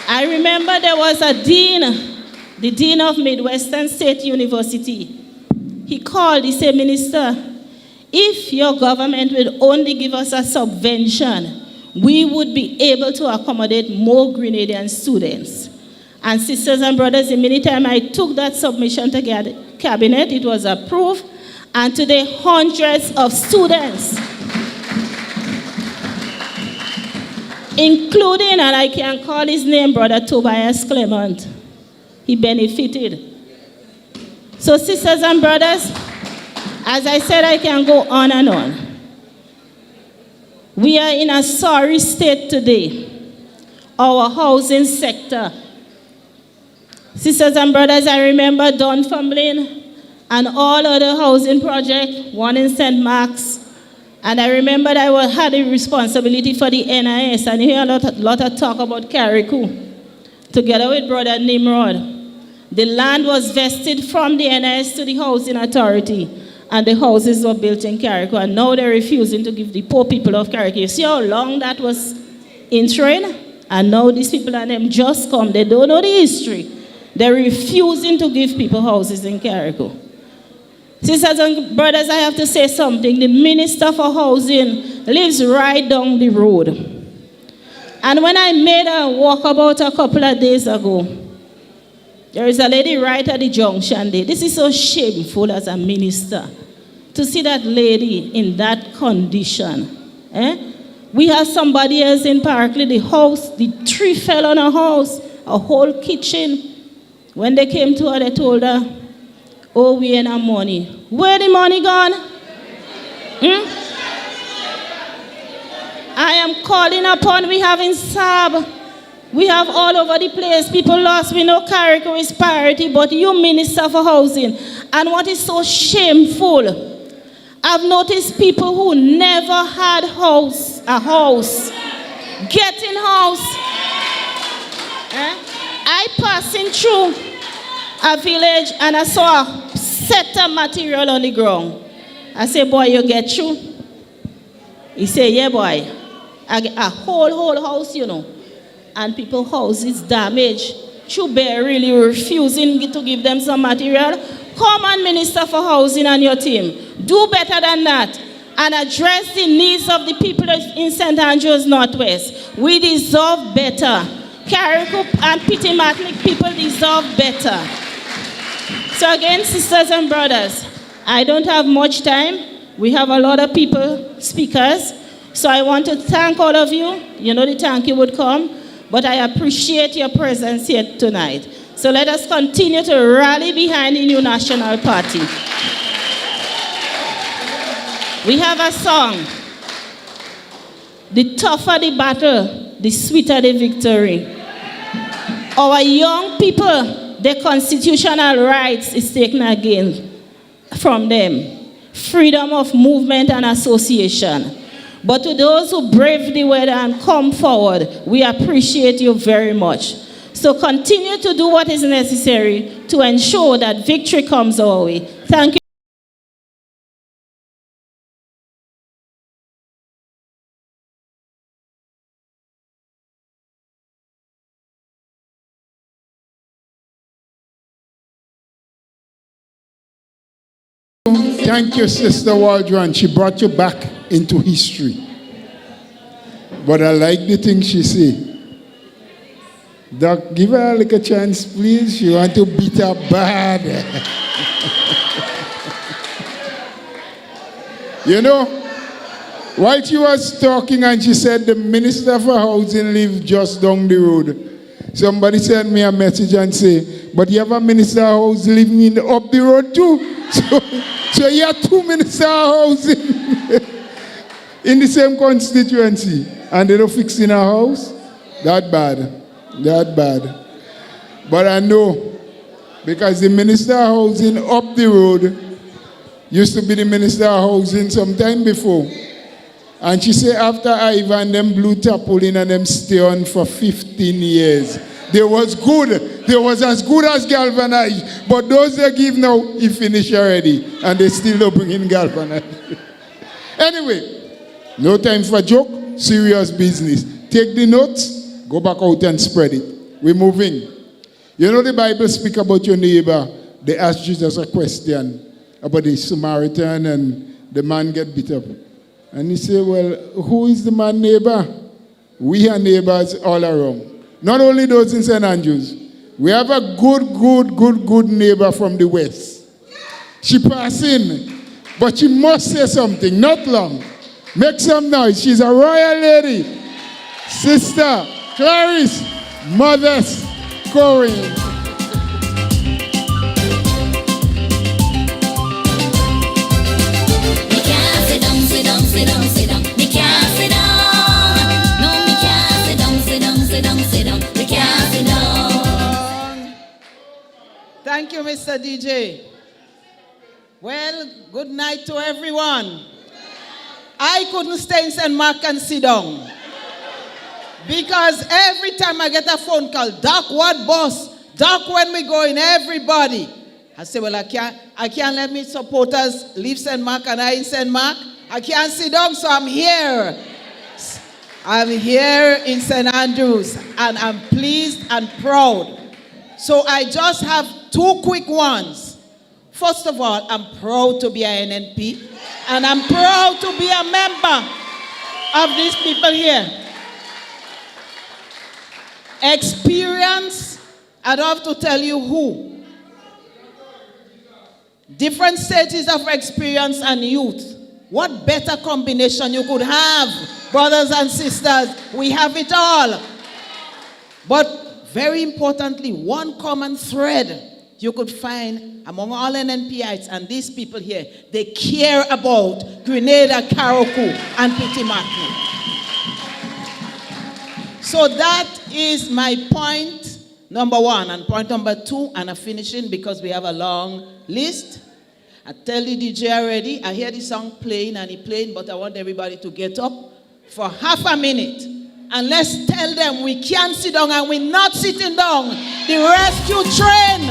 I remember there was a dean, the dean of Midwestern State University. He called, he said, Minister, if your government would only give us a subvention, we would be able to accommodate more Grenadian students. And sisters and brothers, the minute time I took that submission to cabinet, it was approved. And today, hundreds of students, including, and I can call his name, Brother Tobias Clement, he benefited. So sisters and brothers, as I said, I can go on and on. We are in a sorry state today. Our housing sector. Sisters and brothers, I remember Dunfermline and all other housing projects, one in St. Mark's. And I remember that I had a responsibility for the NIS, and you hear a lot of talk about Carriacou, together with Brother Nimrod. The land was vested from the NIS to the Housing Authority, and the houses were built in Carriacou, and now they're refusing to give the poor people of Carriacou. You see how long that was in train? And now these people and them just come. They don't know the history. They're refusing to give people houses in Carriacou. Sisters and brothers, I have to say something. The Minister for Housing lives right down the road. And when I made a walkabout a couple of days ago, there is a lady right at the junction there. This is so shameful as a minister to see that lady in that condition. We have somebody else in Parkley, the house, the tree fell on her house, a whole kitchen. When they came to her, they told her, oh, we ain't have money. Where the money gone? I am calling upon, we have in Sab, we have all over the place, people lost, we know Carriacou is priority, but you Minister for Housing. And what is so shameful, I've noticed people who never had a house, getting house. I passing through a village and I saw a set of material on the ground. I said, boy, you get through? He said, yeah, boy. I get a whole house, you know. And people's house is damaged. Should be really refusing to give them some material. Come on, Minister for Housing and your team. Do better than that. And address the needs of the people in St. Andrews Northwest. We deserve better. Carriacou and Pitty-Matlick people deserve better. So again, sisters and brothers, I don't have much time. We have a lot of people, speakers. So I want to thank all of you. You know the thank you would come. But I appreciate your presence here tonight. So let us continue to rally behind the new National Party. We have a song. The tougher the battle, the sweeter the victory. Our young people, their constitutional rights is taken again from them. Freedom of movement and association. But to those who brave the weather and come forward, we appreciate you very much. So continue to do what is necessary to ensure that victory comes our way. Thank you. Thank you, Sister Waldron. She brought you back into history. But I like the thing she said. Doc, give her like a chance, please. She want to beat her bad. You know, while she was talking and she said the Minister for Housing lives just down the road, somebody sent me a message and say, but you have a minister house living up the road too. So you have 2 minister houses in the same constituency, and they don't fix in a house. That bad. But I know, because the minister housing up the road used to be the minister housing some time before. And she said after Ivan, them blue tarpaulin and them stay on for 15 years. They was good. They was as good as galvanized. But those they give now, he finished already. And they still don't bring in galvanized. Anyway, no time for joke, serious business. Take the notes, go back out and spread it. We're moving. You know the Bible speak about your neighbor. They asked Jesus a question about the Samaritan and the man get beat up. And he said, well, who is the man neighbor? We are neighbors all around. Not only those in St. Andrews. We have a good neighbor from the west. She passed in, but she must say something, not long. Make some noise. She's a royal lady. Sister Clarice Mothers Corinne. Thank you, Mr. DJ. Well, good night to everyone. I couldn't stay in St. Mark and sit down. Because every time I get a phone call, Doc, what boss? Doc, when we going, everybody. I say, well, I can't let me supporters leave St. Mark and I in St. Mark. I can't sit down, so I'm here. I'm here in St. Andrews, and I'm pleased and proud. So I just have 2 quick ones. First of all, I'm proud to be an NNP, and I'm proud to be a member of these people here. Experience, I don't have to tell you who. Different stages of experience and youth. What better combination you could have, brothers and sisters? We have it all. But very importantly, one common thread you could find among all NNPites and these people here. They care about Grenada, Carriacou, and Petit Martinique. So that is my point number 1. And point number 2, and I'm finishing because we have a long list. I tell the DJ already, I hear the song playing and he playing, but I want everybody to get up for half a minute. And let's tell them we can't sit down and we're not sitting down. The rescue train.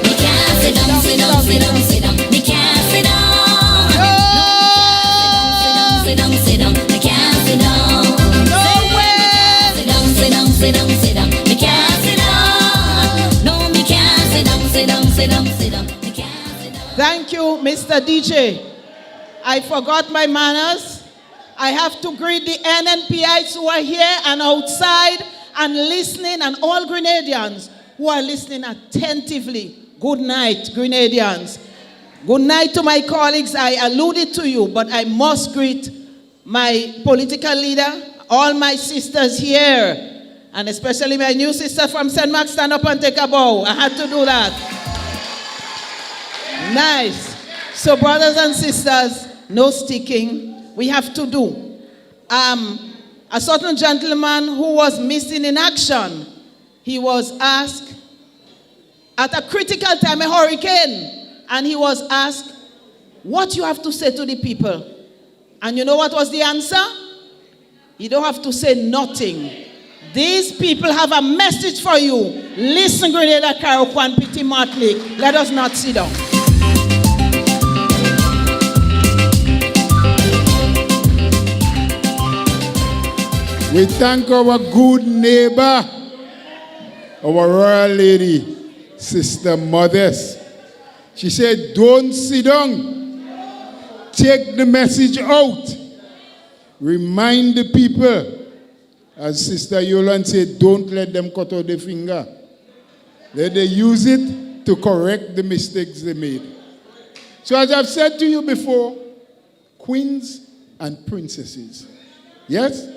We can't sit down, sit down, sit down, sit down. We can't sit down. No, sit down, sit down, we can't sit down. No way. Sit down, sit down, sit down, sit down. We can't sit down. No, we can't sit down, sit down, sit down, sit down. We can't sit down. Thank you, Mr. DJ. I forgot my manners. I have to greet the NNPites who are here and outside and listening, and all Grenadians who are listening attentively. Good night, Grenadians. Good night to my colleagues. I alluded to you, but I must greet my political leader, all my sisters here, and especially my new sister from St. Mark. Stand up and take a bow. I had to do that. Nice. So, brothers and sisters, no sticking. We have to do. A certain gentleman who was missing in action, he was asked at a critical time, a hurricane, and he was asked, what you have to say to the people? And you know what was the answer? You don't have to say nothing. These people have a message for you. Listen, Grenada, Carriacou, and Petit Martinique. Let us not sit down. We thank our good neighbor, our royal lady, Sister Mothers. She said, don't sit down. Take the message out. Remind the people. As Sister Yolan said, don't let them cut out their finger. Let them use it to correct the mistakes they made. So as I've said to you before, queens and princesses, Yes?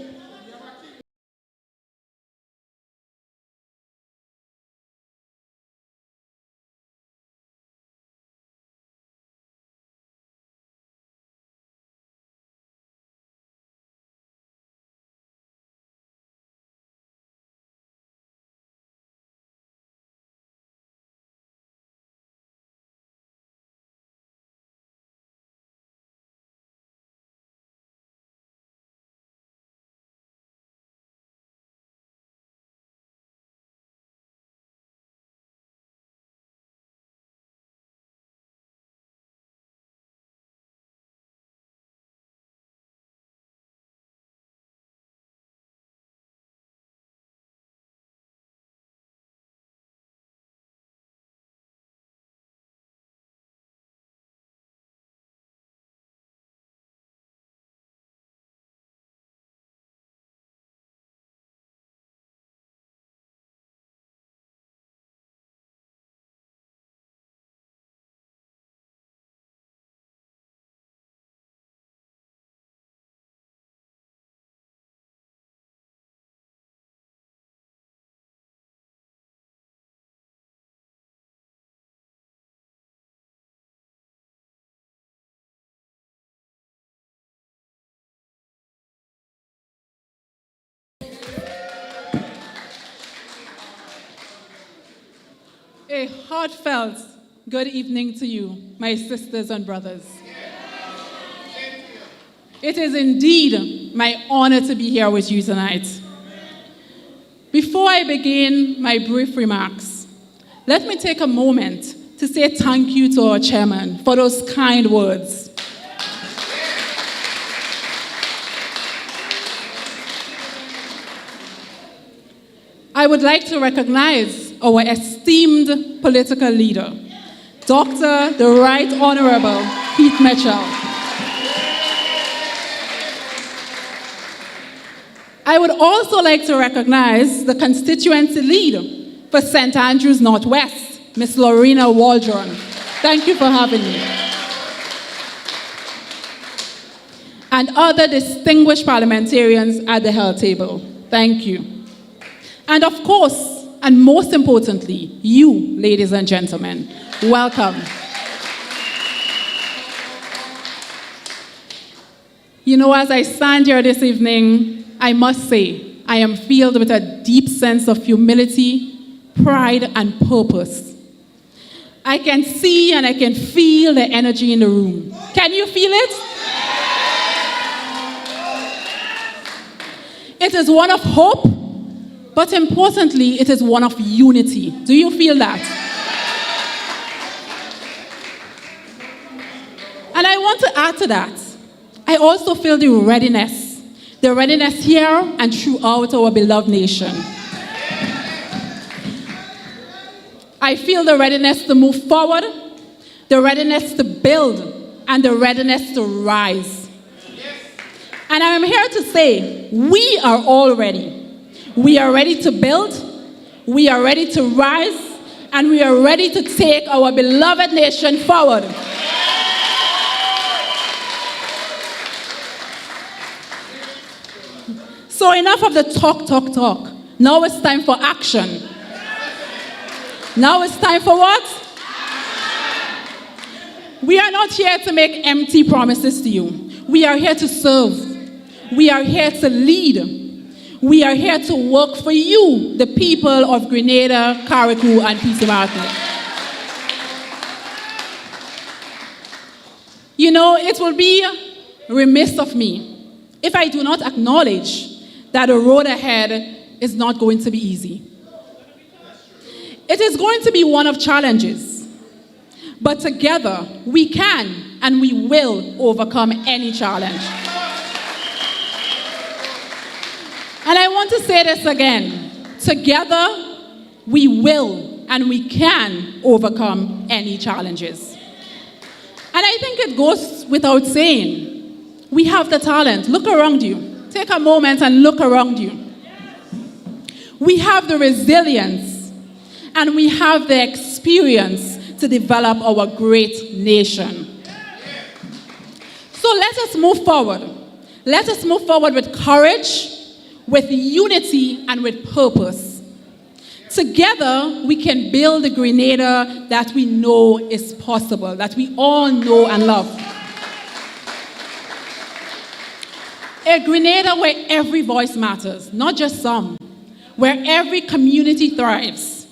A heartfelt good evening to you, my sisters and brothers. It is indeed my honor to be here with you tonight. Before I begin my brief remarks, let me take a moment to say thank you to our chairman for those kind words. I would like to recognize our esteemed political leader, Dr. the Right Honorable Keith Mitchell. I would also like to recognize the constituency leader for St. Andrews Northwest, Ms. Lorena Waldron. Thank you for having me. And other distinguished parliamentarians at the Health table. Thank you. And of course, and most importantly, you, ladies and gentlemen, welcome. You know, as I stand here this evening, I must say, I am filled with a deep sense of humility, pride, and purpose. I can see and I can feel the energy in the room. Can you feel it? It is one of hope, but importantly, it is one of unity. Do you feel that? And I want to add to that, I also feel the readiness here and throughout our beloved nation. I feel the readiness to move forward, the readiness to build, and the readiness to rise. And I am here to say, we are all ready. We are ready to build, we are ready to rise, and we are ready to take our beloved nation forward. So enough of the talk. Now it's time for action. Now it's time for what? We are not here to make empty promises to you. We are here to serve. We are here to lead. We are here to work for you, the people of Grenada, Carriacou, and Peace Martinique. You know, it will be remiss of me if I do not acknowledge that the road ahead is not going to be easy. It is going to be one of challenges, but together we can and we will overcome any challenge. And I want to say this again. Together, we will and we can overcome any challenges. And I think it goes without saying, we have the talent. Look around you. Take a moment and look around you. We have the resilience and we have the experience to develop our great nation. So let us move forward. Let us move forward with courage, with unity, and with purpose. Together, we can build a Grenada that we know is possible, that we all know and love. A Grenada where every voice matters, not just some, where every community thrives,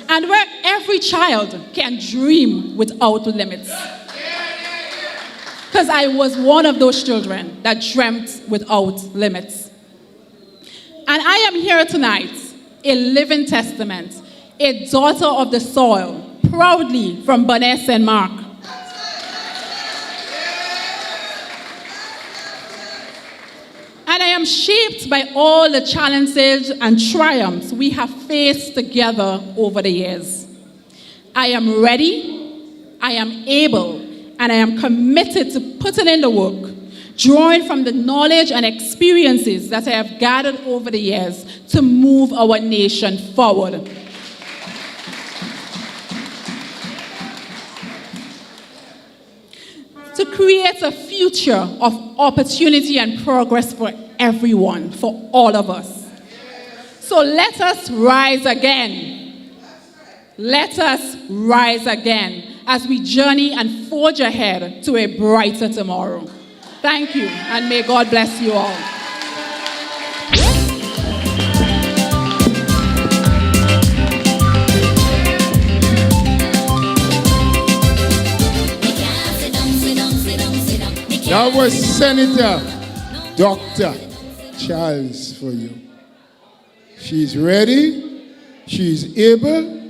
and where every child can dream without limits. Because I was one of those children that dreamt without limits. And I am here tonight, a living testament, a daughter of the soil, proudly from Bonnet St. Mark. And I am shaped by all the challenges and triumphs we have faced together over the years. I am ready, I am able, and I am committed to putting in the work, drawing from the knowledge and experiences that I have gathered over the years to move our nation forward. To create a future of opportunity and progress for everyone, for all of us. So let us rise again. Let us rise again as we journey and forge ahead to a brighter tomorrow. Thank you, and may God bless you all. That was Senator Dr. Charles for you. She's ready, she's able,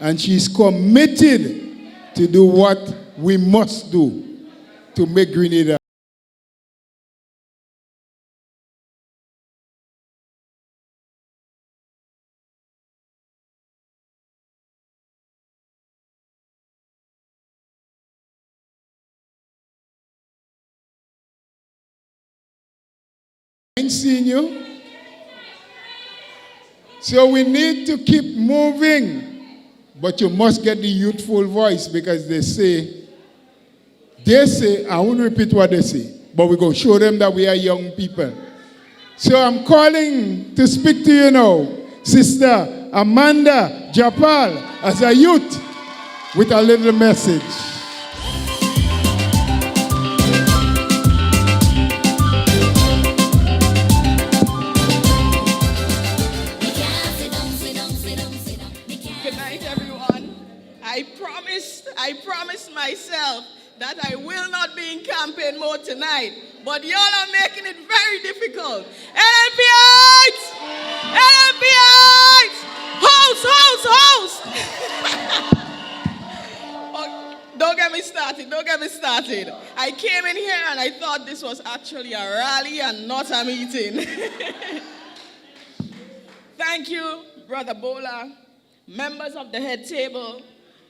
and she's committed to do what we must do to make Grenada. Seeing you. So we need to keep moving, but you must get the youthful voice because they say, I won't repeat what they say, but we're going to show them that we are young people. So I'm calling to speak to you now, Sister Amanda Japal, as a youth, with a little message. I promised myself that I will not be in campaign mode tonight, but y'all are making it very difficult. LNPites! LNPites! Host! Oh, don't get me started. I came in here and I thought this was actually a rally and not a meeting. Thank you, Brother Bola, members of the head table,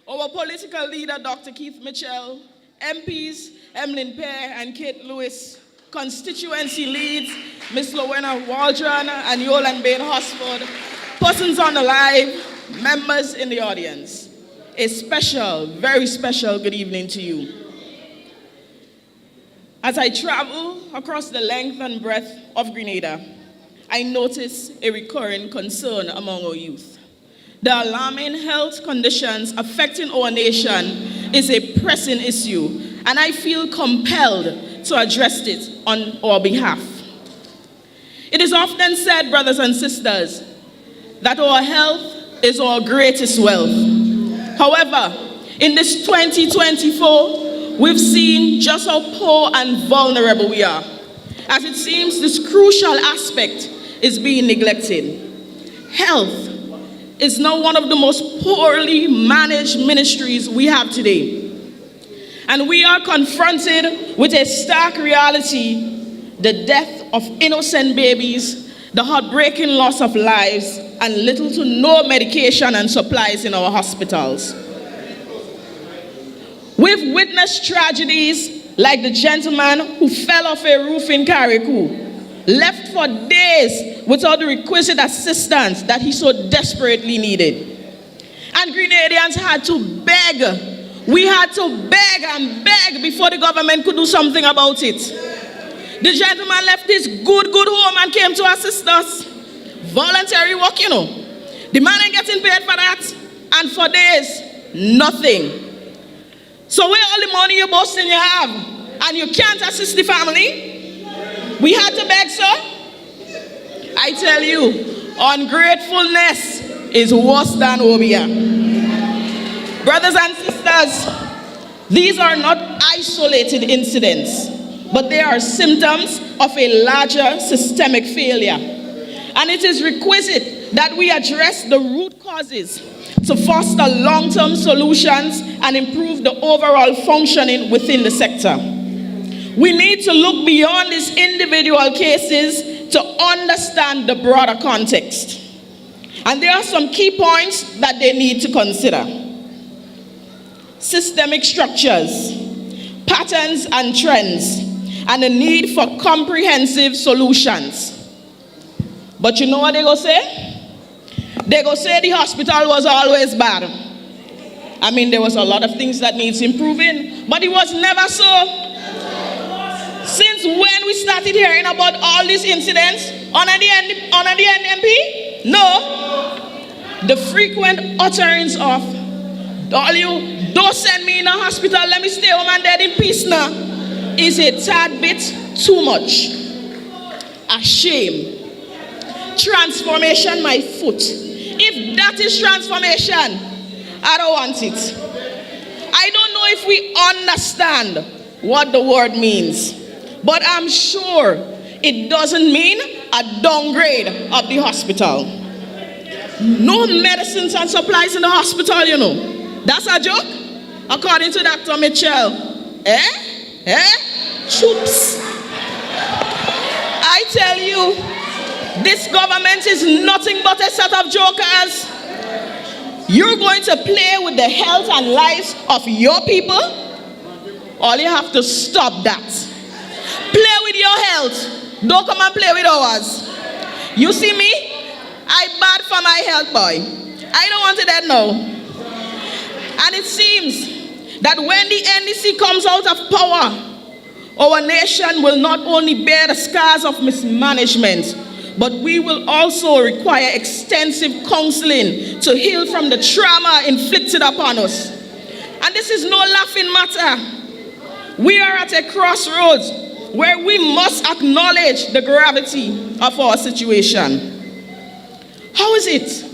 our political leader, Dr. Keith Mitchell, MPs, Emlyn Pear and Kate Lewis, constituency leads, Ms. Lowena Waldron and Yolan Bain Hosford, persons on the live, members in the audience. A special, very special good evening to you. As I travel across the length and breadth of Grenada, I notice a recurring concern among our youth. The alarming health conditions affecting our nation is a pressing issue, and I feel compelled to address it on our behalf. It is often said, brothers and sisters, that our health is our greatest wealth. However, in this 2024, we've seen just how poor and vulnerable we are, as it seems this crucial aspect is being neglected. Health is now one of the most poorly managed ministries we have today. And we are confronted with a stark reality, the death of innocent babies, the heartbreaking loss of lives, and little to no medication and supplies in our hospitals. We've witnessed tragedies like the gentleman who fell off a roof in Carriacou, left for days without the requisite assistance that he so desperately needed. And Grenadians had to beg. We had to beg and beg before the government could do something about it. The gentleman left his good home and came to assist us. Voluntary work, you know. The man ain't getting paid for that. And for days, nothing. So where all the money you boasting you have, and you can't assist the family? We had to beg, sir. I tell you, ungratefulness is worse than obia. Brothers and sisters, these are not isolated incidents, but they are symptoms of a larger systemic failure. And it is requisite that we address the root causes to foster long-term solutions and improve the overall functioning within the sector. We need to look beyond these individual cases to understand the broader context. And there are some key points that they need to consider. Systemic structures, patterns and trends, and the need for comprehensive solutions. But you know what they go say? They go say the hospital was always bad. I mean, there was a lot of things that needs improving, but it was never so. Since when we started hearing about all these incidents, on the NMP? No. The frequent utterance of, don't send me in a hospital, let me stay home and dead in peace now, is a tad bit too much. A shame. Transformation, my foot. If that is transformation, I don't want it. I don't know if we understand what the word means, but I'm sure it doesn't mean a downgrade of the hospital. No medicines and supplies in the hospital, you know. That's a joke? According to Dr. Mitchell. Choops. I tell you, this government is nothing but a set of jokers. You're going to play with the health and lives of your people? All you have to stop that. Play with your health. Don't come and play with ours. You see me? I bad for my health, boy. I don't want it that now. And it seems that when the NDC comes out of power, our nation will not only bear the scars of mismanagement, but we will also require extensive counseling to heal from the trauma inflicted upon us. And this is no laughing matter. We are at a crossroads where we must acknowledge the gravity of our situation. How is it?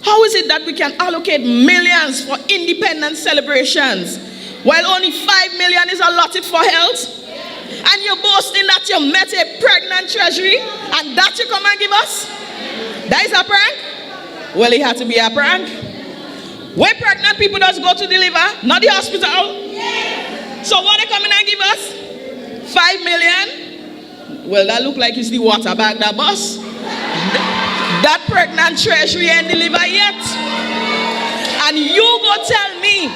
How is it that we can allocate millions for independence celebrations while only 5 million is allotted for health? And you're boasting that you met a pregnant treasury and that you come and give us? That is a prank? Well, it had to be a prank. Where pregnant people just go to deliver, not the hospital. So what they come in and give us? 5 million? Well, that look like it's the water bag that bus. That pregnant treasury ain't delivered yet. And you go tell me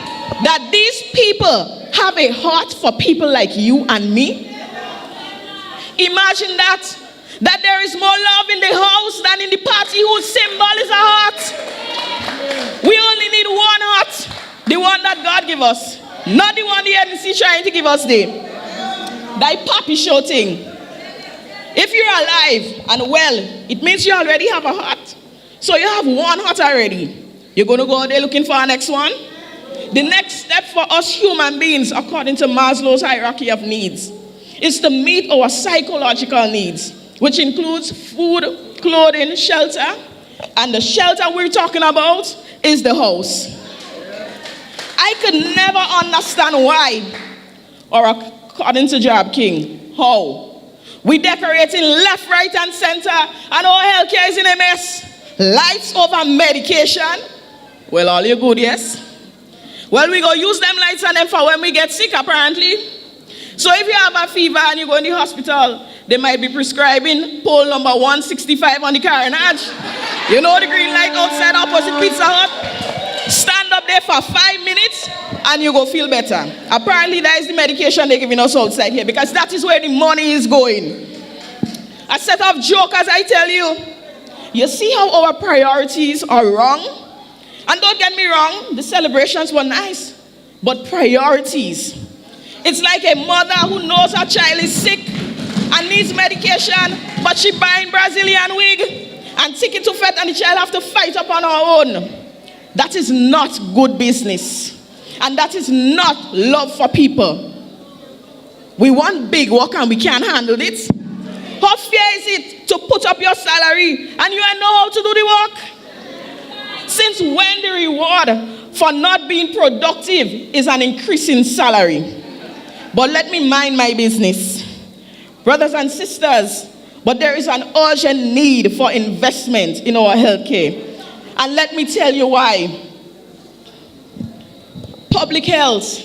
that these people have a heart for people like you and me? Imagine that there is more love in the house than in the party whose symbol is a heart. We only need one heart, the one that God give us, not the one the NC trying to give us that papi show thing. If you're alive and well, it means you already have a heart. So you have one heart already. You're going to go out there looking for our next one? The next step for us human beings, according to Maslow's hierarchy of needs, is to meet our psychological needs, which includes food, clothing, shelter. And the shelter we're talking about is the house. I could never understand why, or according to Job King, how. We decorating left, right, and center, and our healthcare is in a mess. Lights over medication. Well, all you good, yes? Well, we go use them lights on them for when we get sick, apparently. So if you have a fever and you go in the hospital, they might be prescribing pole number 165 on the carnage. You know the green light outside opposite Pizza Hut? Stand up there for 5 minutes and you go feel better. Apparently that is the medication they're giving us outside here because that is where the money is going. A set of jokers, I tell you. You see how our priorities are wrong? And don't get me wrong, the celebrations were nice, but priorities. It's like a mother who knows her child is sick and needs medication, but she buying Brazilian wig and take it to vet and the child have to fight up on her own. That is not good business. And that is not love for people. We want big work and we can't handle it. How fair is it to put up your salary and you don't know how to do the work? Since when the reward for not being productive is an increase in salary? But let me mind my business. Brothers and sisters, but there is an urgent need for investment in our healthcare. And let me tell you why. Public health,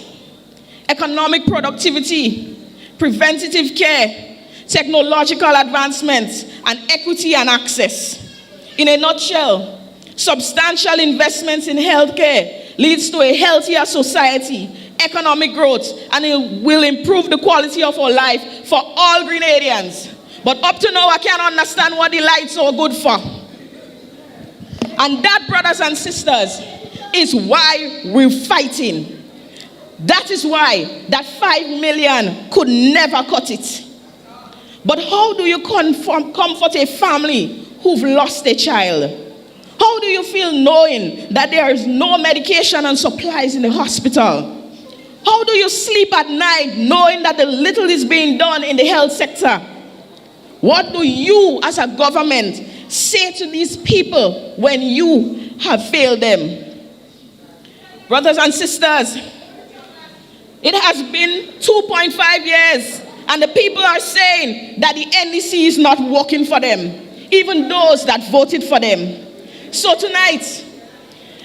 economic productivity, preventative care, technological advancements, and equity and access. In a nutshell, substantial investments in healthcare leads to a healthier society, economic growth, and it will improve the quality of our life for all Grenadians. But up to now, I can't understand what the lights are good for. And that, brothers and sisters, is why we're fighting. That is why that 5 million could never cut it. But how do you comfort a family who've lost a child? How do you feel knowing that there is no medication and supplies in the hospital? How do you sleep at night knowing that the little is being done in the health sector? What do you as a government say to these people when you have failed them? Brothers and sisters, it has been 2.5 years and the people are saying that the NDC is not working for them, even those that voted for them. So tonight,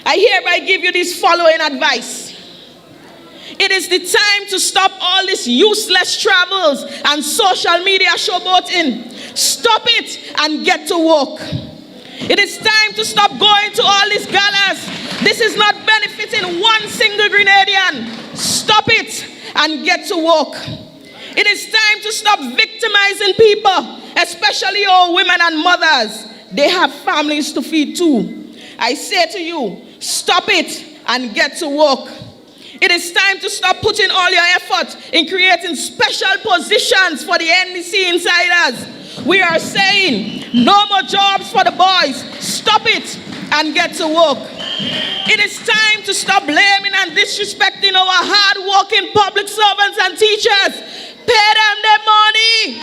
I hereby give you this following advice. It is the time to stop all these useless travels and social media showboating. Stop it and get to work. It is time to stop going to all these galas. This is not benefiting one single Grenadian. Stop it and get to work. It is time to stop victimizing people, especially our women and mothers. They have families to feed too. I say to you, stop it and get to work. It is time to stop putting all your effort in creating special positions for the NDC insiders. We are saying no more jobs for the boys. Stop it and get to work. It is time to stop blaming and disrespecting our hard-working public servants and teachers. Pay them their money.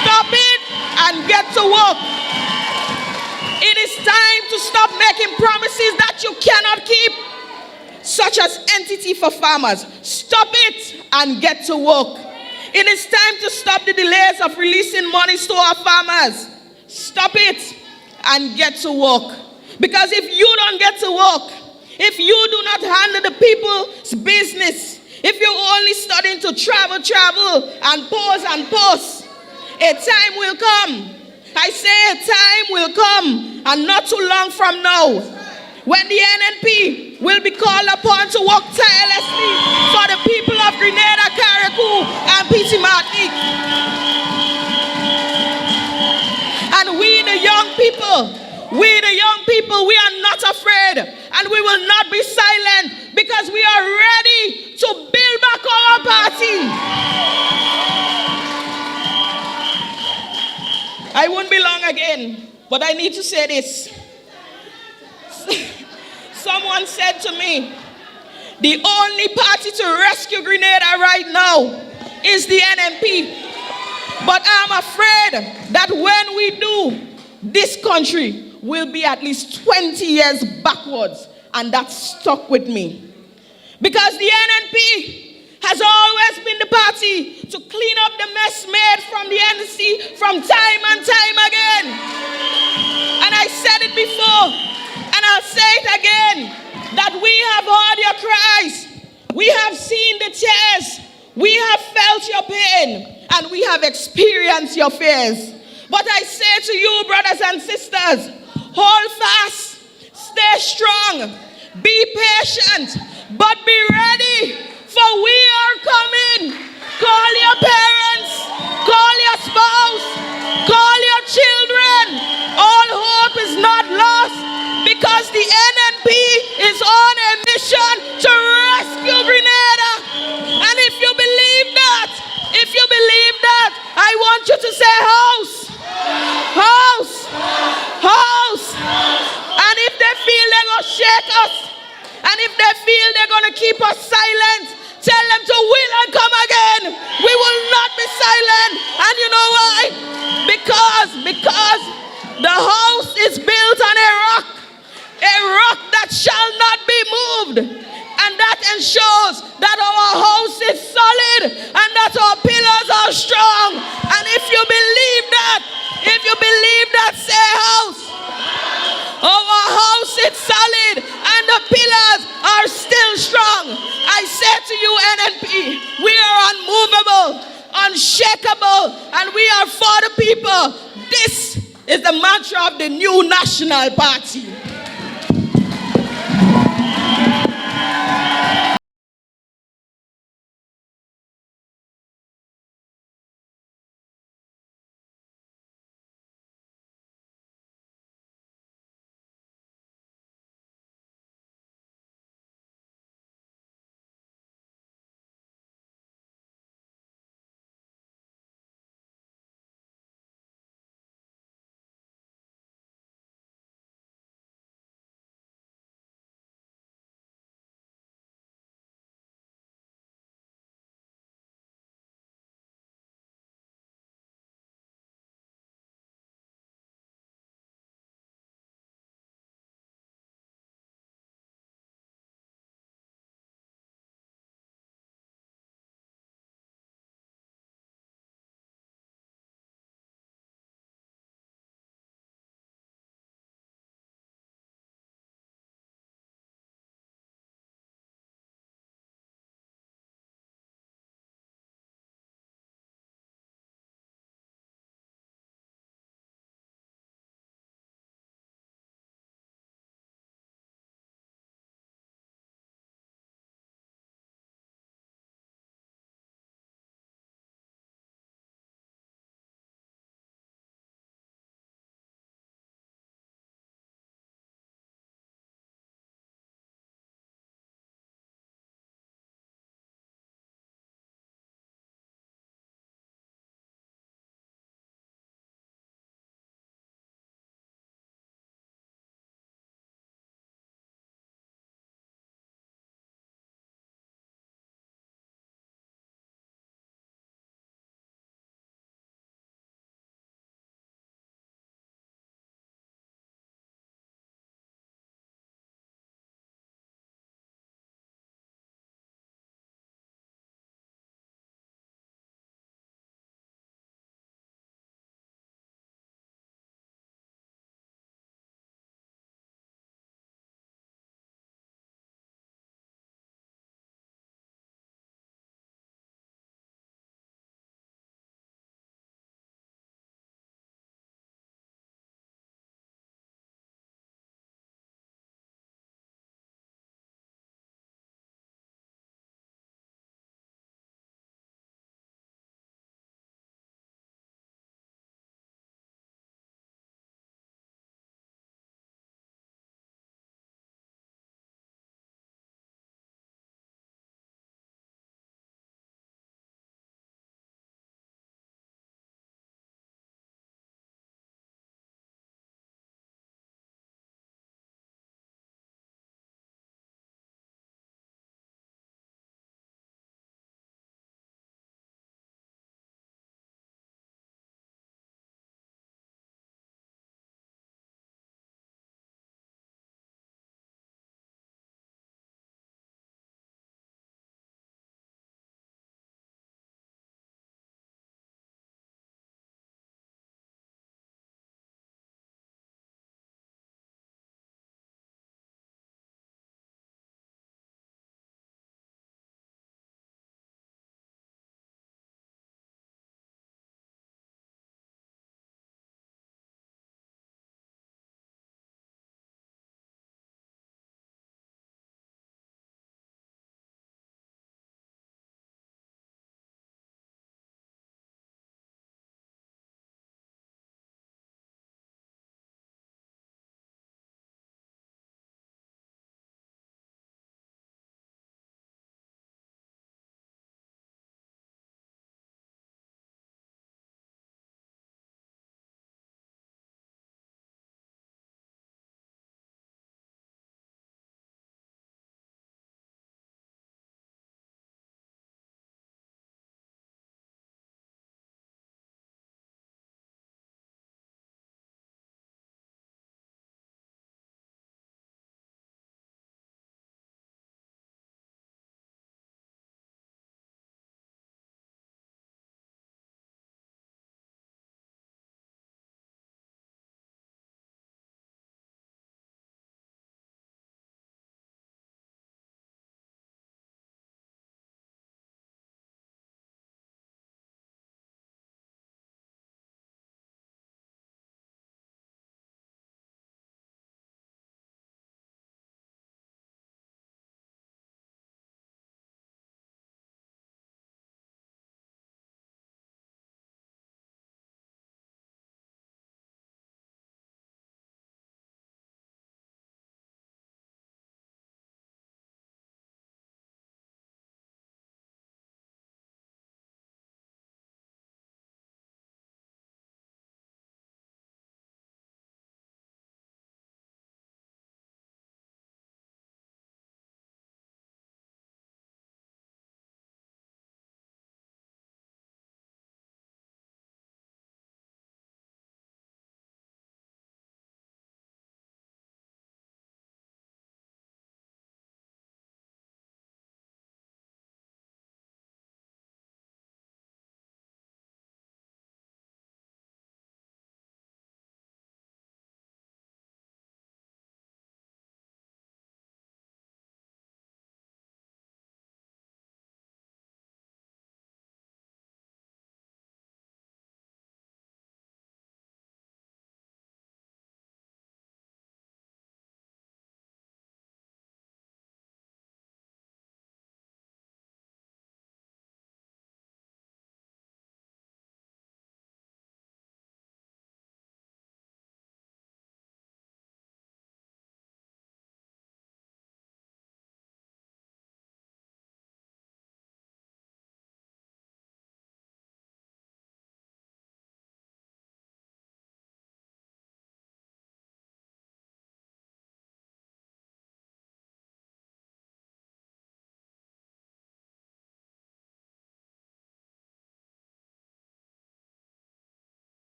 Stop it and get to work. It is time to stop making promises that you cannot keep, such as entity for farmers. Stop it and get to work. It is time to stop the delays of releasing monies to our farmers. Stop it and get to work. Because if you don't get to work, if you do not handle the people's business, if you're only studying to travel and pose, a time will come. I say a time will come, and not too long from now, when the NNP will be called upon to work tirelessly for the people of Grenada, Carriacou, and Petit Martinique. And we the young people, we are not afraid, and we will not be silent, because we are ready to build back our party. I won't be long again, but I need to say this. Someone said to me, the only party to rescue Grenada right now is the NNP. But I'm afraid that when we do, this country will be at least 20 years backwards, and that stuck with me. Because the NNP has always been the party to clean up the mess made from the NDC from time and time again. And I said it before, and I'll say it again, that we have heard your cries, we have seen the tears, we have felt your pain, and we have experienced your fears. But I say to you, brothers and sisters, hold fast, stay strong, be patient, but be ready, for we are coming. Call your parents, call your spouse, call your children. All hope is not lost, because the NNP is on a mission to rescue Grenada. And if you believe that, I want you to keep us silent. Tell them to will and come again. We will not be silent. And you know why? Because the house is built on a rock that shall not be moved. And that ensures that our house is solid and that our pillars are strong. And if you believe that, say house. Our house is solid and the pillars are still strong. I say to you, NNP, we are unmovable, unshakable, and we are for the people. This is the mantra of the new National Party.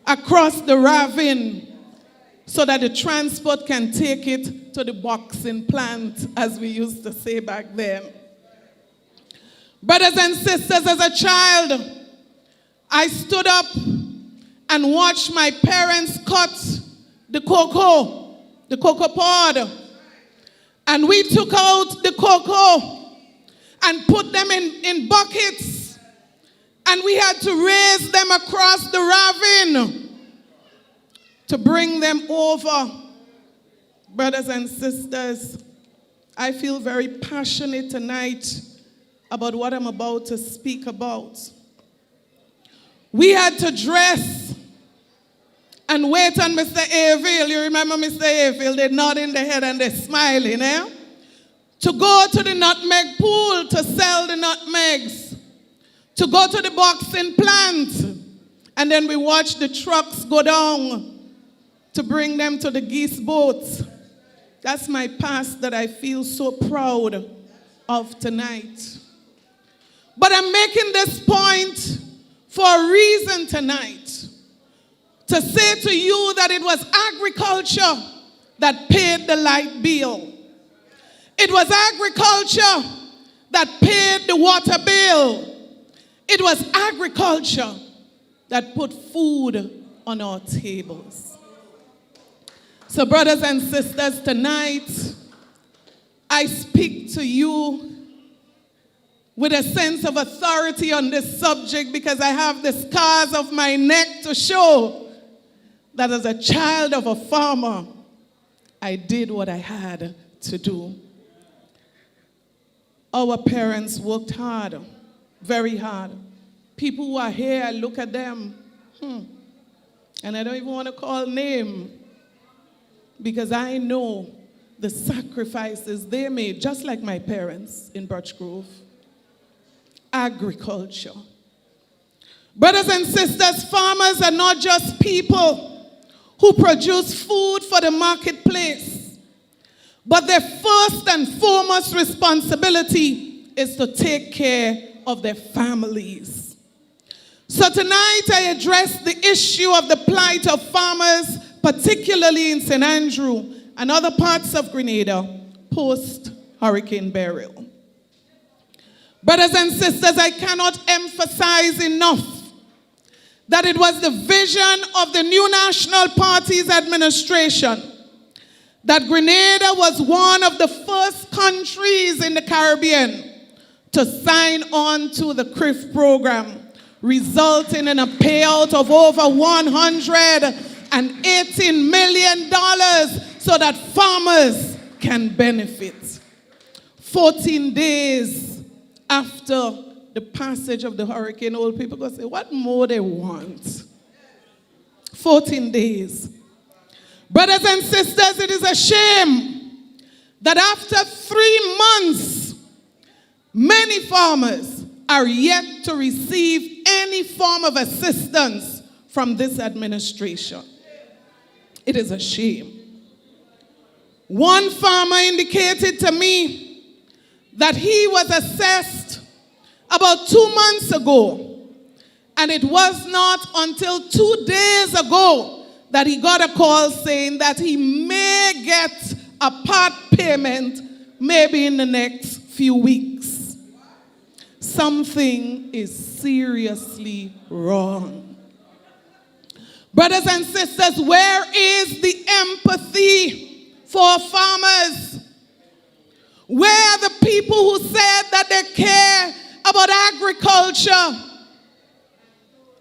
across the ravine so that the transport can take it to the boxing plant, as we used to say back then. Brothers and sisters, as a child, I stood up and watched my parents cut the cocoa pod. And we took out the cocoa and put them in buckets. And we had to raise them across the ravine to bring them over. Brothers and sisters, I feel very passionate tonight about what I'm about to speak about. We had to dress and wait on Mr. Avil. You remember Mr. Avil? They're nodding their head and they're smiling, eh? To go to the nutmeg pool to sell the nutmegs. To go to the boxing plant. And then we watch the trucks go down to bring them to the geese boats. That's my past that I feel so proud of tonight. But I'm making this point for a reason tonight. To say to you that it was agriculture that paid the light bill. It was agriculture that paid the water bill. It was agriculture that put food on our tables. So brothers and sisters, tonight, I speak to you with a sense of authority on this subject because I have the scars of my neck to show that as a child of a farmer, I did what I had to do. Our parents worked hard, very hard. People who are here, I look at them, and I don't even want to call name because I know the sacrifices they made, just like my parents in Birch Grove. Agriculture. Brothers and sisters, farmers are not just people who produce food for the marketplace, but their first and foremost responsibility is to take care of their families. So tonight I address the issue of the plight of farmers, particularly in St. Andrew and other parts of Grenada, post-Hurricane Beryl. Brothers and sisters, I cannot emphasize enough that it was the vision of the new National Party's administration that Grenada was one of the first countries in the Caribbean to sign on to the CRIF program, resulting in a payout of over $118 million so that farmers can benefit. 14 days after the passage of the hurricane, old people go say, what more they want? 14 days. Brothers and sisters, it is a shame that after 3 months, many farmers are yet to receive any form of assistance from this administration. It is a shame. One farmer indicated to me that he was assessed about 2 months ago, and it was not until 2 days ago that he got a call saying that he may get a part payment maybe in the next few weeks. Something is seriously wrong. Brothers and sisters, where is the empathy for farmers? Where are the people who said that they care about agriculture?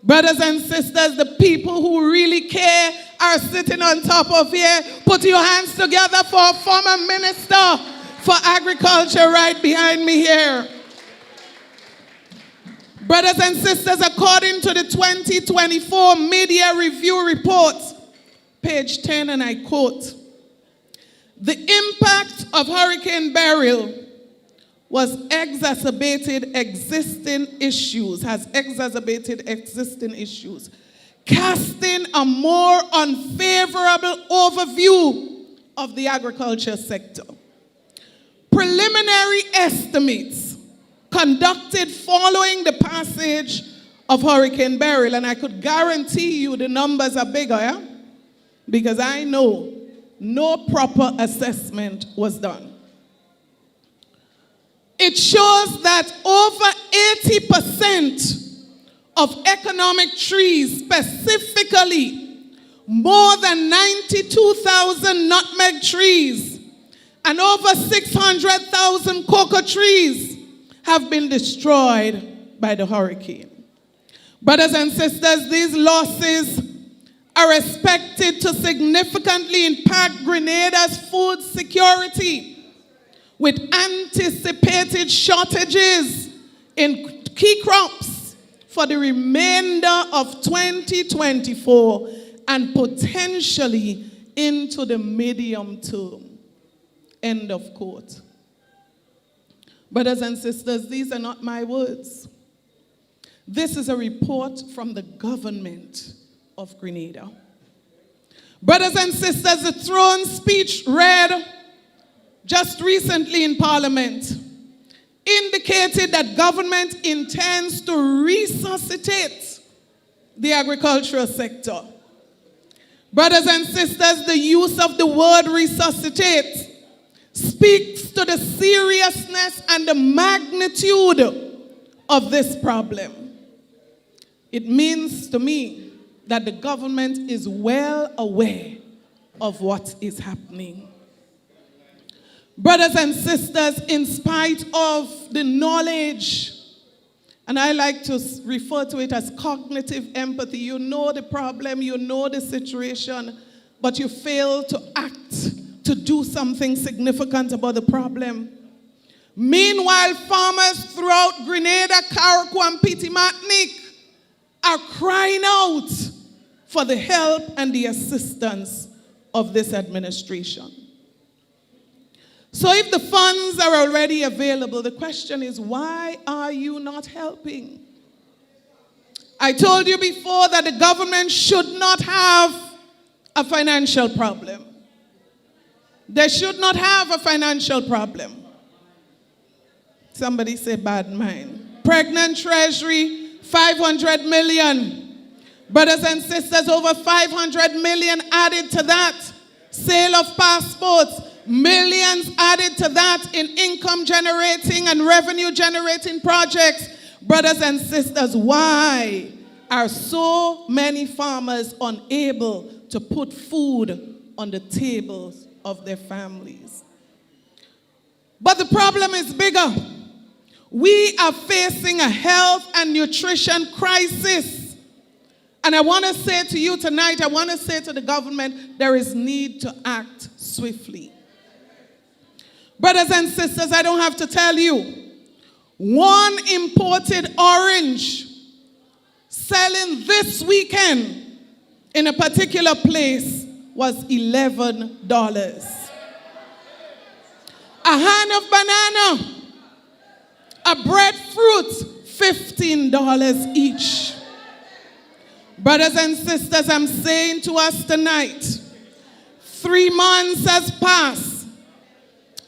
Brothers and sisters, the people who really care are sitting on top of here. Put your hands together for a former minister for agriculture right behind me here. Brothers and sisters, according to the 2024 Media Review Report, page 10, and I quote, the impact of Hurricane Beryl has exacerbated existing issues, casting a more unfavorable overview of the agriculture sector. Preliminary estimates conducted following the passage of Hurricane Beryl, and I could guarantee you the numbers are bigger, yeah? Because I know no proper assessment was done. It shows that over 80% of economic trees, specifically more than 92,000 nutmeg trees and over 600,000 cocoa trees have been destroyed by the hurricane. Brothers and sisters, these losses are expected to significantly impact Grenada's food security, with anticipated shortages in key crops for the remainder of 2024 and potentially into the medium term. End of quote. Brothers and sisters, these are not my words. This is a report from the government of Grenada. Brothers and sisters, the throne speech read just recently in Parliament indicated that government intends to resuscitate the agricultural sector. Brothers and sisters, the use of the word resuscitate speaks to the seriousness and the magnitude of this problem. It means to me that the government is well aware of what is happening. Brothers and sisters, in spite of the knowledge, and I like to refer to it as cognitive empathy, you know the problem, you know the situation, but you fail to act, to do something significant about the problem. Meanwhile, farmers throughout Grenada, Carriacou, and Petite Martinique are crying out for the help and the assistance of this administration. So if the funds are already available, the question is, why are you not helping? I told you before that the government should not have a financial problem. They should not have a financial problem. Somebody say bad mind. Pregnant treasury, 500 million. Brothers and sisters, over 500 million added to that. Sale of passports, millions added to that in income generating and revenue generating projects. Brothers and sisters, why are so many farmers unable to put food on the tables of their families? But the problem is bigger. We are facing a health and nutrition crisis. And I want to say to you tonight, I want to say to the government, there is need to act swiftly. Brothers and sisters, I don't have to tell you, one imported orange selling this weekend in a particular place was $11. A hand of banana, a breadfruit, $15 each. Brothers and sisters, I'm saying to us tonight, 3 months has passed,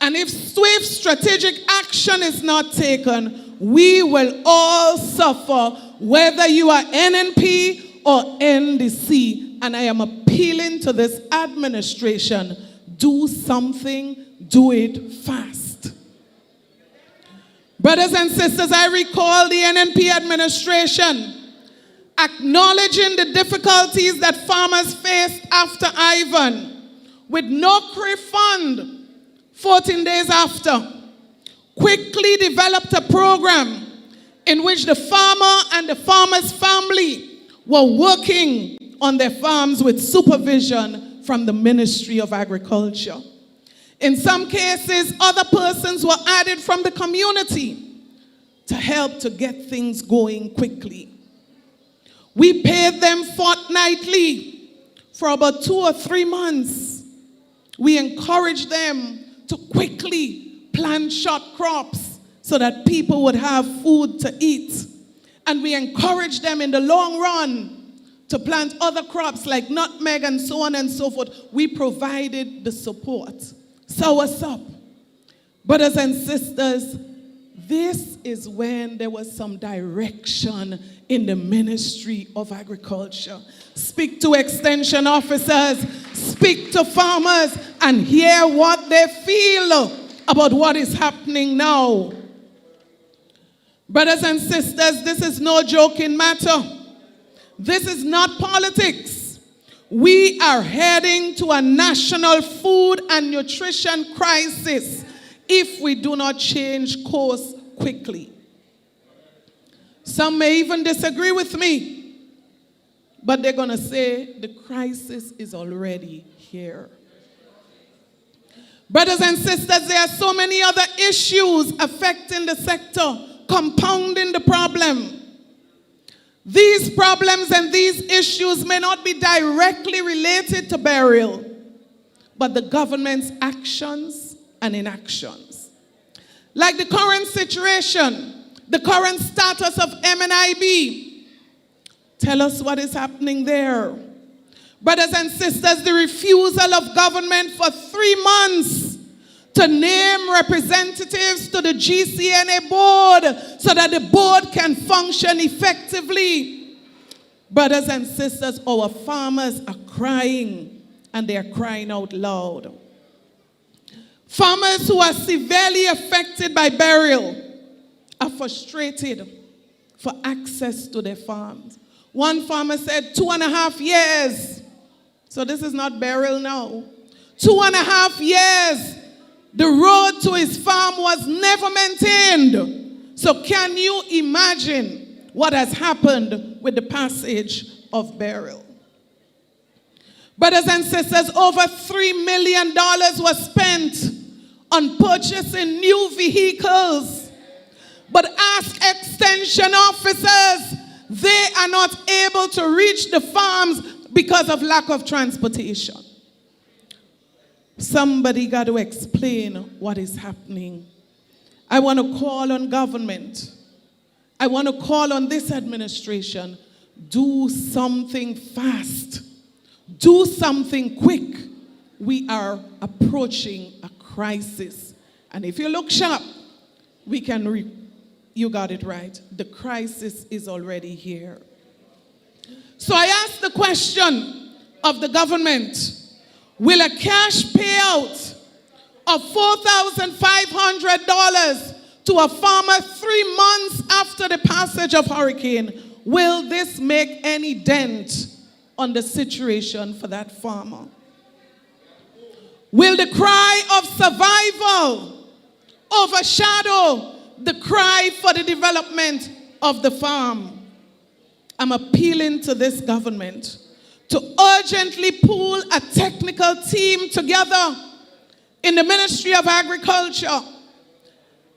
and if swift strategic action is not taken, we will all suffer, whether you are NNP or NDC. And I am appealing to this administration, do something, do it fast. Brothers and sisters, I recall the NNP administration acknowledging the difficulties that farmers faced after Ivan, with no CRIF fund 14 days after, quickly developed a program in which the farmer and the farmer's family were working on their farms with supervision from the Ministry of Agriculture. In some cases, other persons were added from the community to help to get things going quickly. We paid them fortnightly for about 2 or 3 months. We encouraged them to quickly plant short crops so that people would have food to eat. And we encouraged them in the long run to plant other crops like nutmeg and so on and so forth. We provided the support. Soursop. Brothers and sisters, this is when there was some direction in the Ministry of Agriculture. Speak to extension officers, speak to farmers, and hear what they feel about what is happening now. Brothers and sisters, this is no joking matter. This is not politics. We are heading to a national food and nutrition crisis if we do not change course quickly. Some may even disagree with me, but they're going to say the crisis is already here. Brothers and sisters, there are so many other issues affecting the sector, compounding the problem. These problems and these issues may not be directly related to burial, but the government's actions and inactions. Like the current situation, the current status of MNIB. Tell us what is happening there. Brothers and sisters, the refusal of government for 3 months to name representatives to the GCNA board so that the board can function effectively. Brothers and sisters, our farmers are crying, and they are crying out loud. Farmers who are severely affected by burial are frustrated for access to their farms. One farmer said 2.5 years. So this is not burial now. 2.5 years. The road to his farm was never maintained. So can you imagine what has happened with the passage of burial? Brothers and sisters, over $3 million was spent on purchasing new vehicles. But ask extension officers, they are not able to reach the farms because of lack of transportation. Somebody got to explain what is happening. I want to call on government. I want to call on this administration. Do something fast. Do something quick. We are approaching a crisis. And if you look sharp, we can you got it right. The crisis is already here. So I ask the question of the government. Will a cash payout of $4,500 to a farmer 3 months after the passage of hurricane, will this make any dent on the situation for that farmer? Will the cry of survival overshadow the cry for the development of the farm? I'm appealing to this government to urgently pull a technical team together in the Ministry of Agriculture.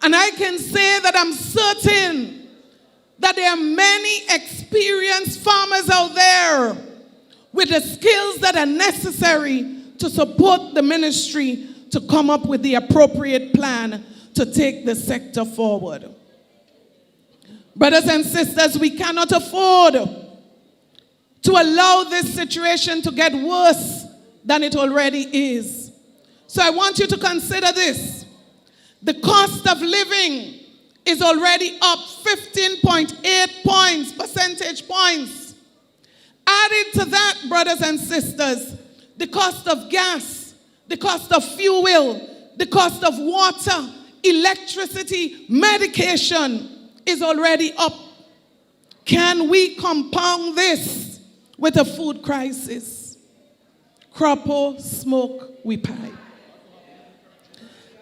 And I can say that I'm certain that there are many experienced farmers out there with the skills that are necessary to support the ministry to come up with the appropriate plan to take the sector forward. Brothers and sisters, we cannot afford to allow this situation to get worse than it already is. So I want you to consider this. The cost of living is already up 15.8 percentage points. Added to that, brothers and sisters, the cost of gas, the cost of fuel, the cost of water, electricity, medication is already up. Can we compound this with a food crisis? Croppo, smoke, we pipe.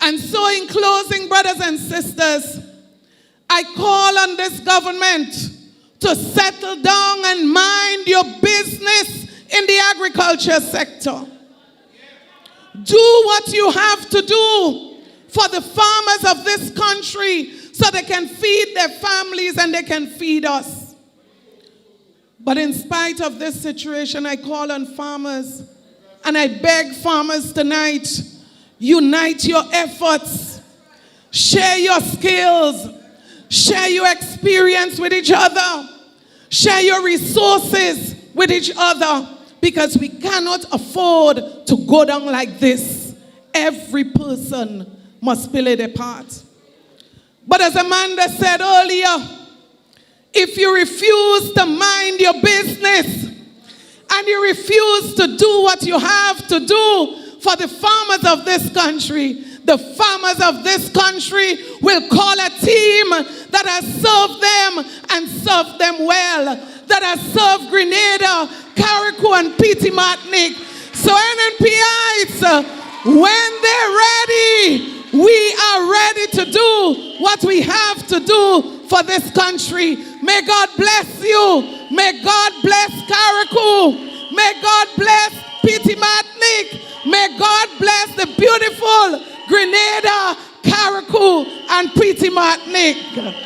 And so in closing, brothers and sisters, I call on this government to settle down and mind your business in the agriculture sector. Do what you have to do for the farmers of this country so they can feed their families and they can feed us. But in spite of this situation, I call on farmers and I beg farmers tonight, unite your efforts, share your skills, share your experience with each other, share your resources with each other, because we cannot afford to go down like this. Every person must play their part. But as Amanda said earlier, if you refuse to mind your business and you refuse to do what you have to do for the farmers of this country, the farmers of this country will call a team that has served them and served them well, that has served Grenada, Carriacou, and Petite Martinique. So NNPIs, when they're ready, we are ready to do what we have to do for this country. May God bless you. May God bless Carriacou. May God bless Petite Martinique. May God bless the beautiful Grenada, Carriacou, and Petite Martinique.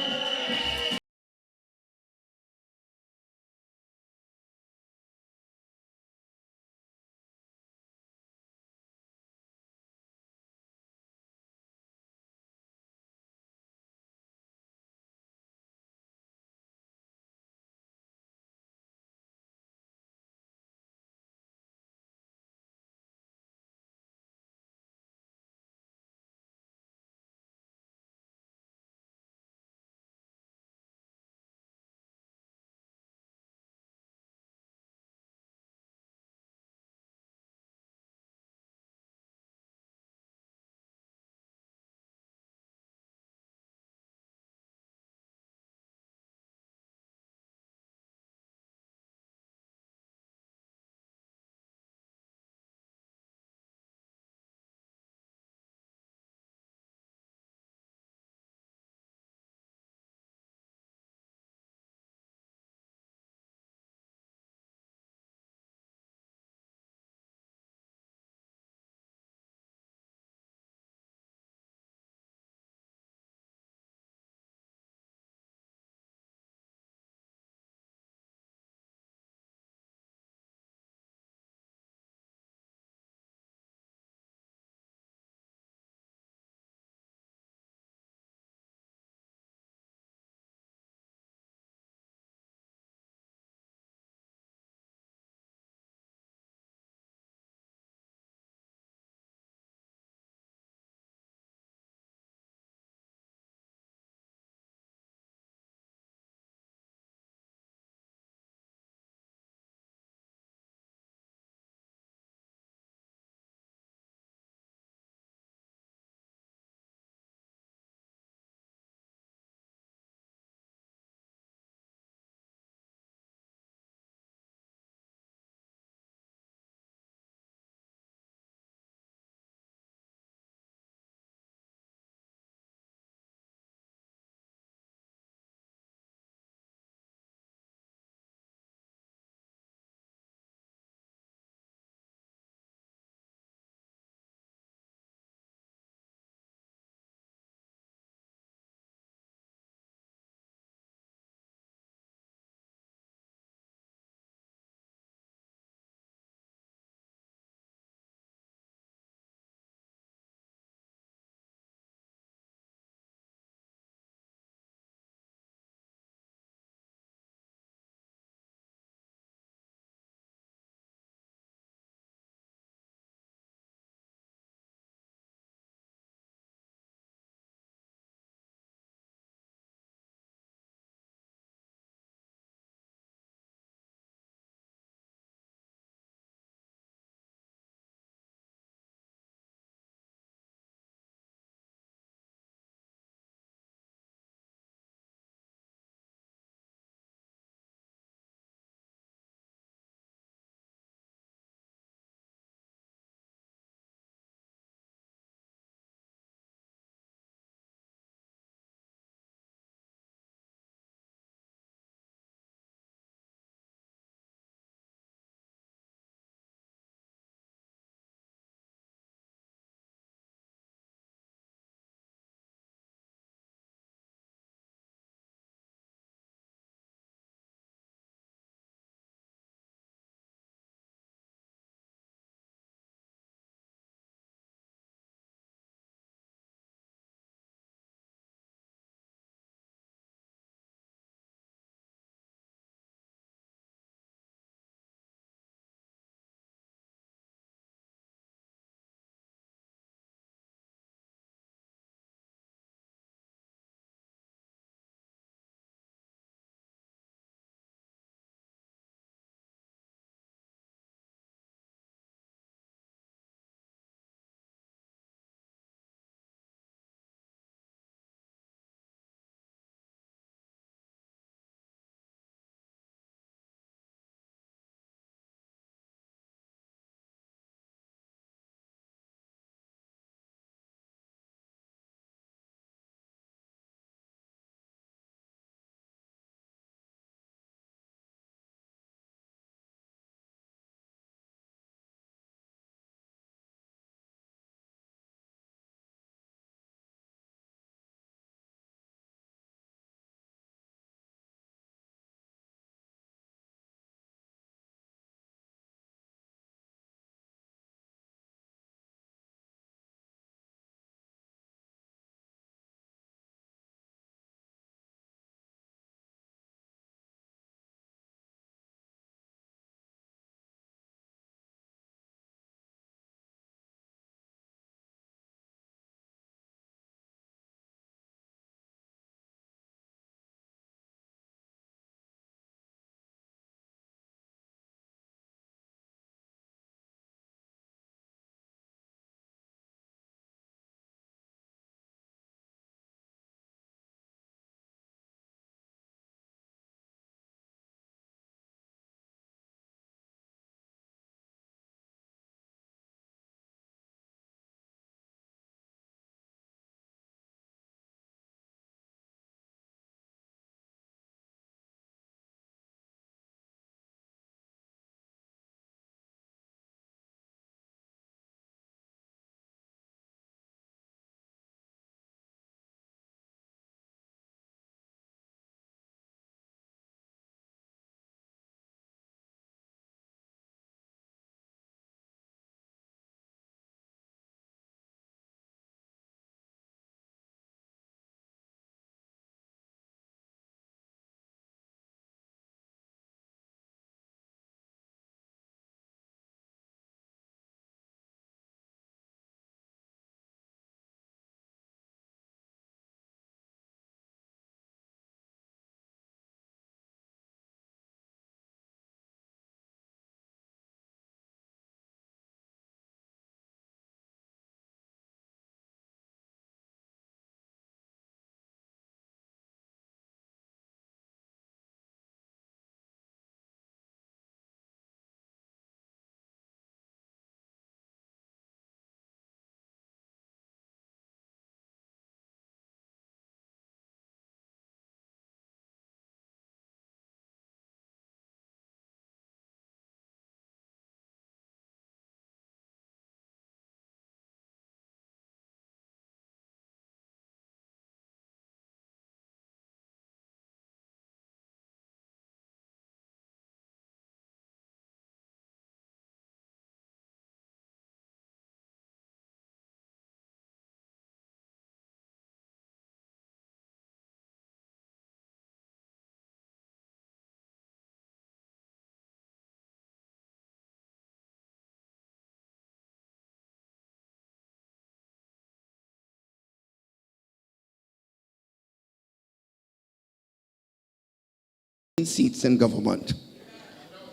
seats in government.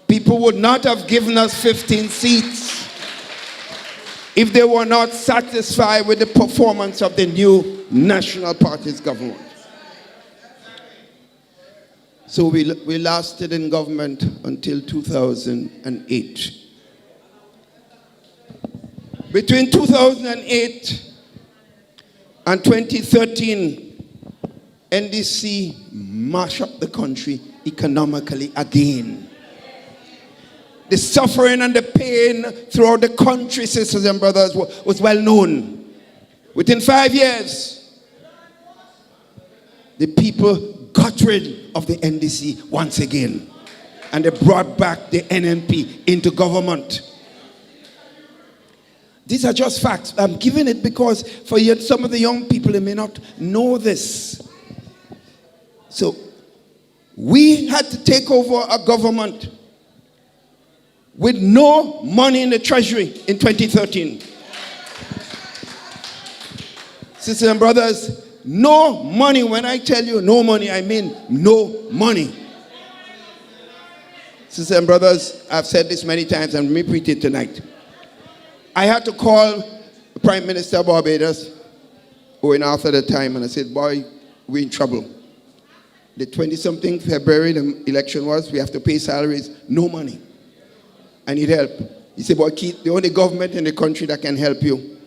People would not have given us 15 seats if they were not satisfied with the performance of the new National Party's government. So we lasted in government until 2008. Between 2008 and 2013, NDC mashed up the country economically again. The suffering and the pain throughout the country, sisters and brothers, was well known. Within 5 years, the people got rid of the NDC once again, and they brought back the NNP into government. These are just facts. I'm giving it because for some of the young people, they may not know this. So we had to take over a government with no money in the treasury in 2013. Sisters and brothers, no money. When I tell you no money, I mean no money. Sisters and brothers, I've said this many times and repeat it tonight. I had to call the Prime Minister of Barbados, who in after the time, and I said, boy, we're in trouble. The 20-something February, the election was, we have to pay salaries, no money. I need help. He said, boy, Keith, the only government in the country that can help you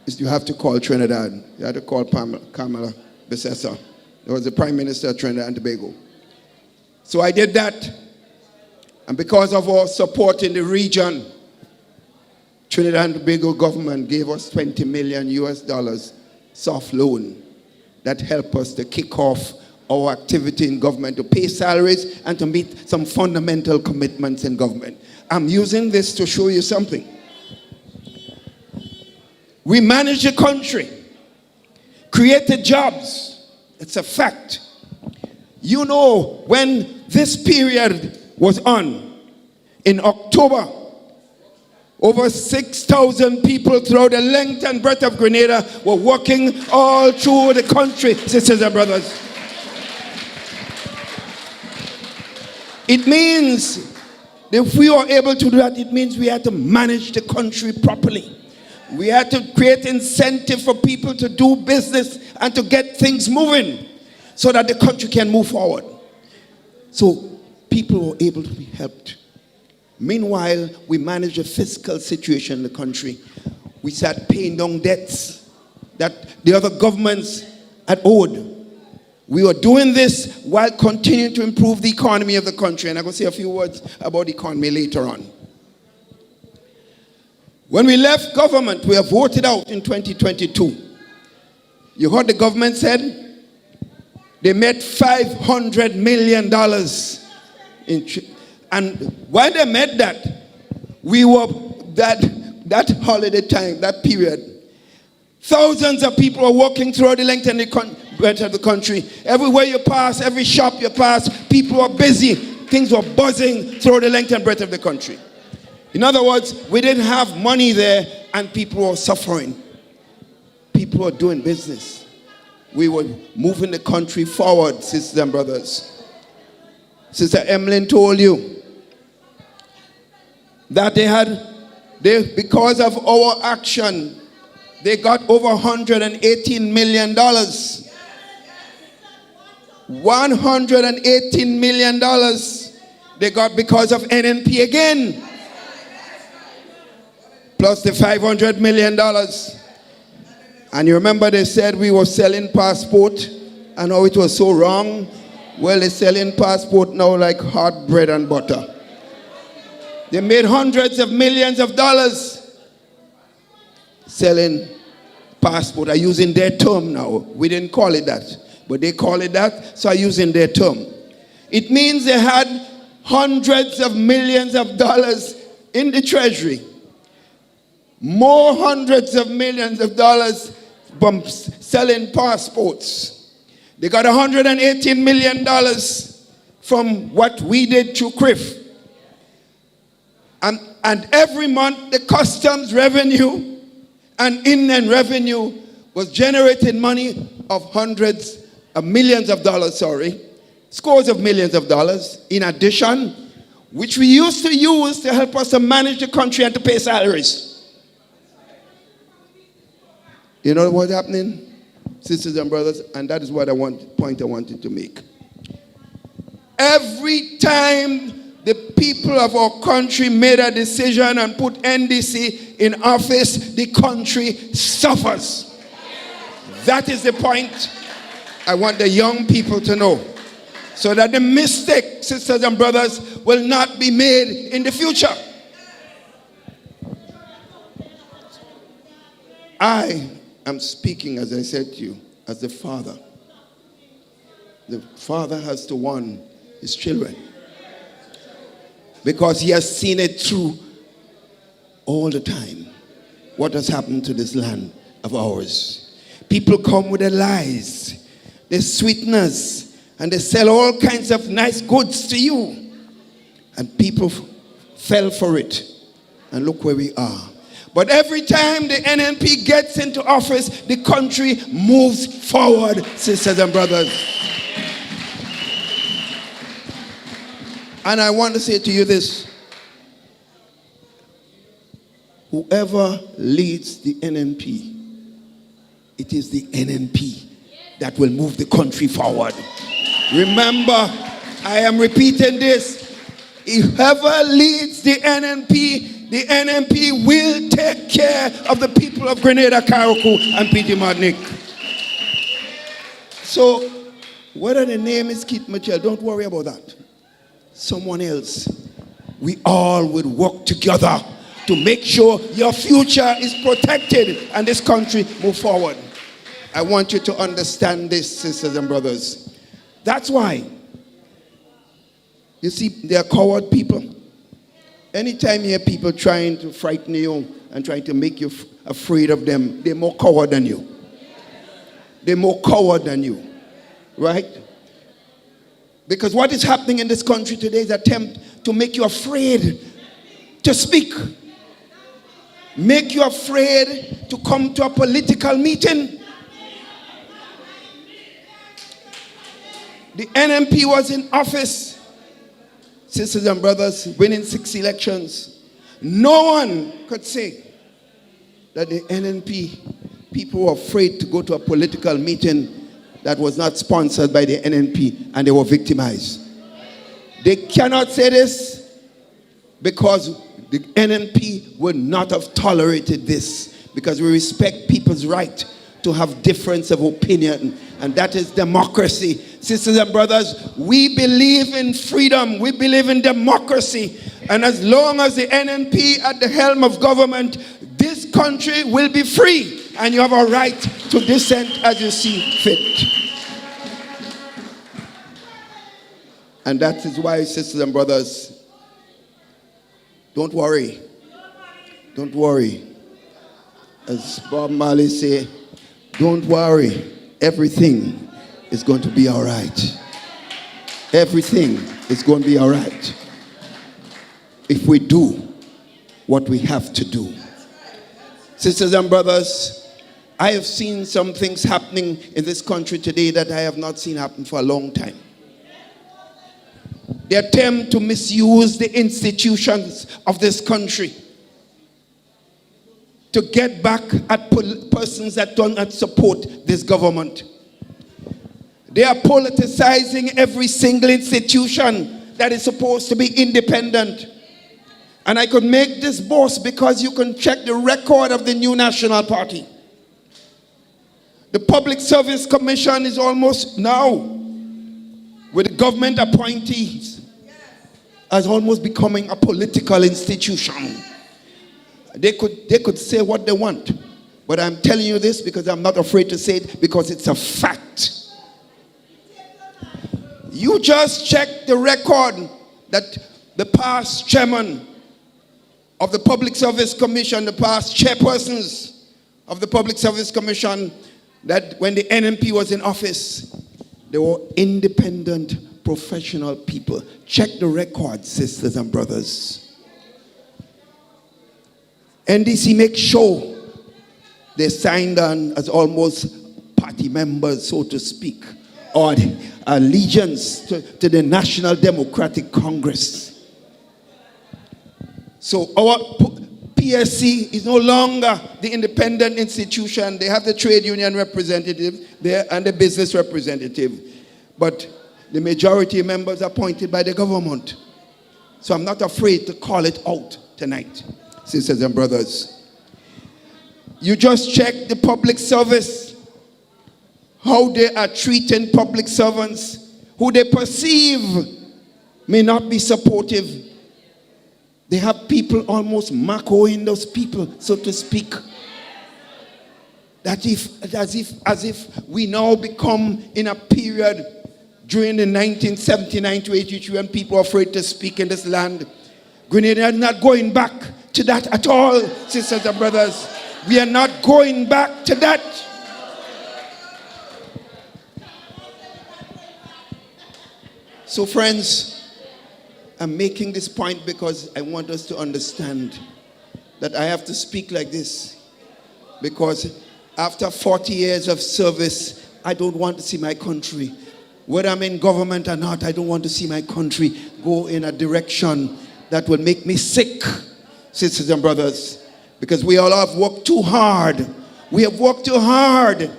is you have to call Trinidad. You have to call Kamala Besessa. That was the Prime Minister of Trinidad and Tobago. So I did that. And because of our support in the region, Trinidad and Tobago government gave us $20 million soft loan that helped us to kick off our activity in government, to pay salaries and to meet some fundamental commitments in government. I'm using this to show you something. We managed the country, created jobs. It's a fact. You know, when this period was on, in October, over 6,000 people throughout the length and breadth of Grenada were working all through the country, sisters and brothers. It means if we were able to do that, it means we had to manage the country properly. We had to create incentive for people to do business and to get things moving so that the country can move forward. So people were able to be helped. Meanwhile, we managed the fiscal situation in the country. We started paying down debts that the other governments had owed. We were doing this while continuing to improve the economy of the country. And I'm going to say a few words about the economy later on. When we left government, we were voted out in 2022. You heard the government said they made $500 million. And when they made that, we were, that holiday time, that period, thousands of people were walking throughout the length and the breadth of the country. Everywhere you pass, every shop you pass, people were busy. Things were buzzing throughout the length and breadth of the country. In other words, we didn't have money there and people were suffering. People were doing business. We were moving the country forward, sisters and brothers. Sister Emlyn told you that because of our action, they got over $118 million. $118 million they got because of NNP again. Plus the $500 million. And you remember they said we were selling passport and how it was so wrong? Well, they're selling passport now like hot bread and butter. They made hundreds of millions of dollars selling passport. I'm using their term now. We didn't call it that, but they call it that, so I'm using their term. It means they had hundreds of millions of dollars in the treasury. More hundreds of millions of dollars from selling passports. They got $118 million from what we did through CRIF. And every month the customs revenue and inland revenue was generating money of hundreds of millions of dollars, scores of millions of dollars in addition, which we used to use to help us to manage the country and to pay salaries. You know what's happening, sisters and brothers? And that is what point I wanted to make. Every time the people of our country made a decision and put NDC in office, the country suffers. That is the point I want the young people to know, so that the mistake, sisters and brothers, will not be made in the future. I am speaking, as I said to you, as the father. The father has to warn his children, because he has seen it through all the time. What has happened to this land of ours? People come with their lies, their sweeteners, and they sell all kinds of nice goods to you. And people fell for it. And look where we are. But every time the NNP gets into office, the country moves forward, sisters and brothers. And I want to say to you this. Whoever leads the NNP, it is the NNP that will move the country forward. Remember, I am repeating this. Whoever leads the NNP will take care of the people of Grenada, Carriacou, and Petit Martinique. So, whether the name is Keith Mitchell, don't worry about that. Someone else. We all would work together to make sure your future is protected and this country move forward. I want you to understand this, sisters and brothers. That's why, you see, they are coward people. Anytime you hear people trying to frighten you and trying to make you afraid of them, they're more coward than you. They're more coward than you, right? Because what is happening in this country today is an attempt to make you afraid to speak. Make you afraid to come to a political meeting. The NNP was in office, sisters and brothers, winning 6 elections. No one could say that the NNP people were afraid to go to a political meeting that was not sponsored by the NNP, and they were victimized. They cannot say this because the NNP would not have tolerated this, because we respect people's right to have difference of opinion, and that is democracy. Sisters and brothers, we believe in freedom, we believe in democracy, and as long as the NNP at the helm of government, this country will be free, and you have a right to dissent as you see fit. And that is why, sisters and brothers, don't worry. Don't worry. As Bob Marley say, don't worry. Everything is going to be all right. Everything is going to be all right if we do what we have to do. Sisters and brothers, I have seen some things happening in this country today that I have not seen happen for a long time. The attempt to misuse the institutions of this country to get back at persons that do not support this government. They are politicizing every single institution that is supposed to be independent. And I could make this boast because you can check the record of the New National Party. The Public Service Commission is almost now, with the government appointees, as almost becoming a political institution. They could say what they want, but I'm telling you this because I'm not afraid to say it, because it's a fact. You just check the record that the past chairman of the Public Service Commission, the past chairpersons of the Public Service Commission, that when the NNP was in office, they were independent, professional people. Check the record, sisters and brothers. NDC makes sure they signed on as almost party members, so to speak, or allegiance to the National Democratic Congress. So our PSC is no longer the independent institution. They have the trade union representative there and the business representative. But the majority members are appointed by the government. So I'm not afraid to call it out tonight, sisters and brothers. You just check the public service, how they are treating public servants, who they perceive may not be supportive. They have people almost macoing those people, so to speak. As if we now become in a period during the 1979 to 83 when people are afraid to speak in this land. Grenada is not going back to that at all, sisters and brothers. We are not going back to that. So friends, I'm making this point because I want us to understand that I have to speak like this, because after 40 years of service, I don't want to see my country, whether I'm in government or not, I don't want to see my country go in a direction that will make me sick, sisters and brothers, because we all have worked too hard. We have worked too hard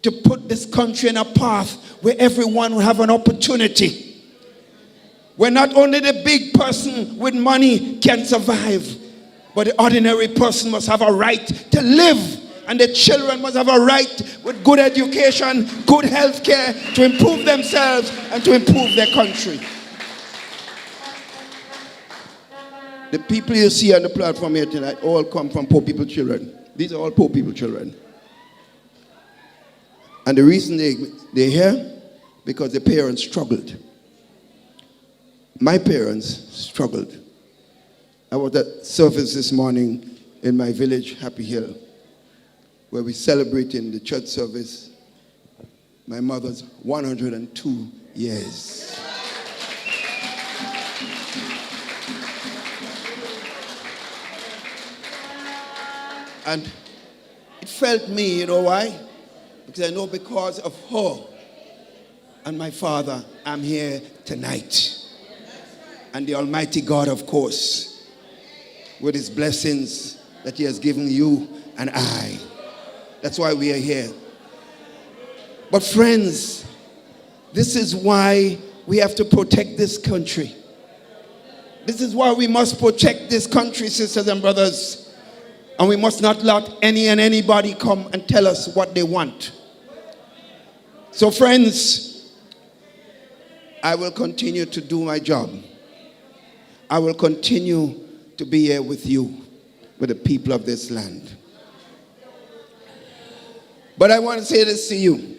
to put this country in a path where everyone will have an opportunity, where not only the big person with money can survive, but the ordinary person must have a right to live, and the children must have a right with good education, good health care, to improve themselves and to improve their country. The people you see on the platform here tonight all come from poor people children. These are all poor people children. And the reason they're here, because their parents struggled. My parents struggled. I was at service this morning in my village, Happy Hill, where we celebrating the church service my mother's 102 years. And it felt me, you know why? Because I know because of her and my father, I'm here tonight. And the Almighty God, of course, with his blessings that he has given you and I. That's why we are here. But friends, this is why we have to protect this country. This is why we must protect this country, sisters and brothers. And we must not let any and anybody come and tell us what they want. So friends, I will continue to do my job. I will continue to be here with you, with the people of this land. But I want to say this to you.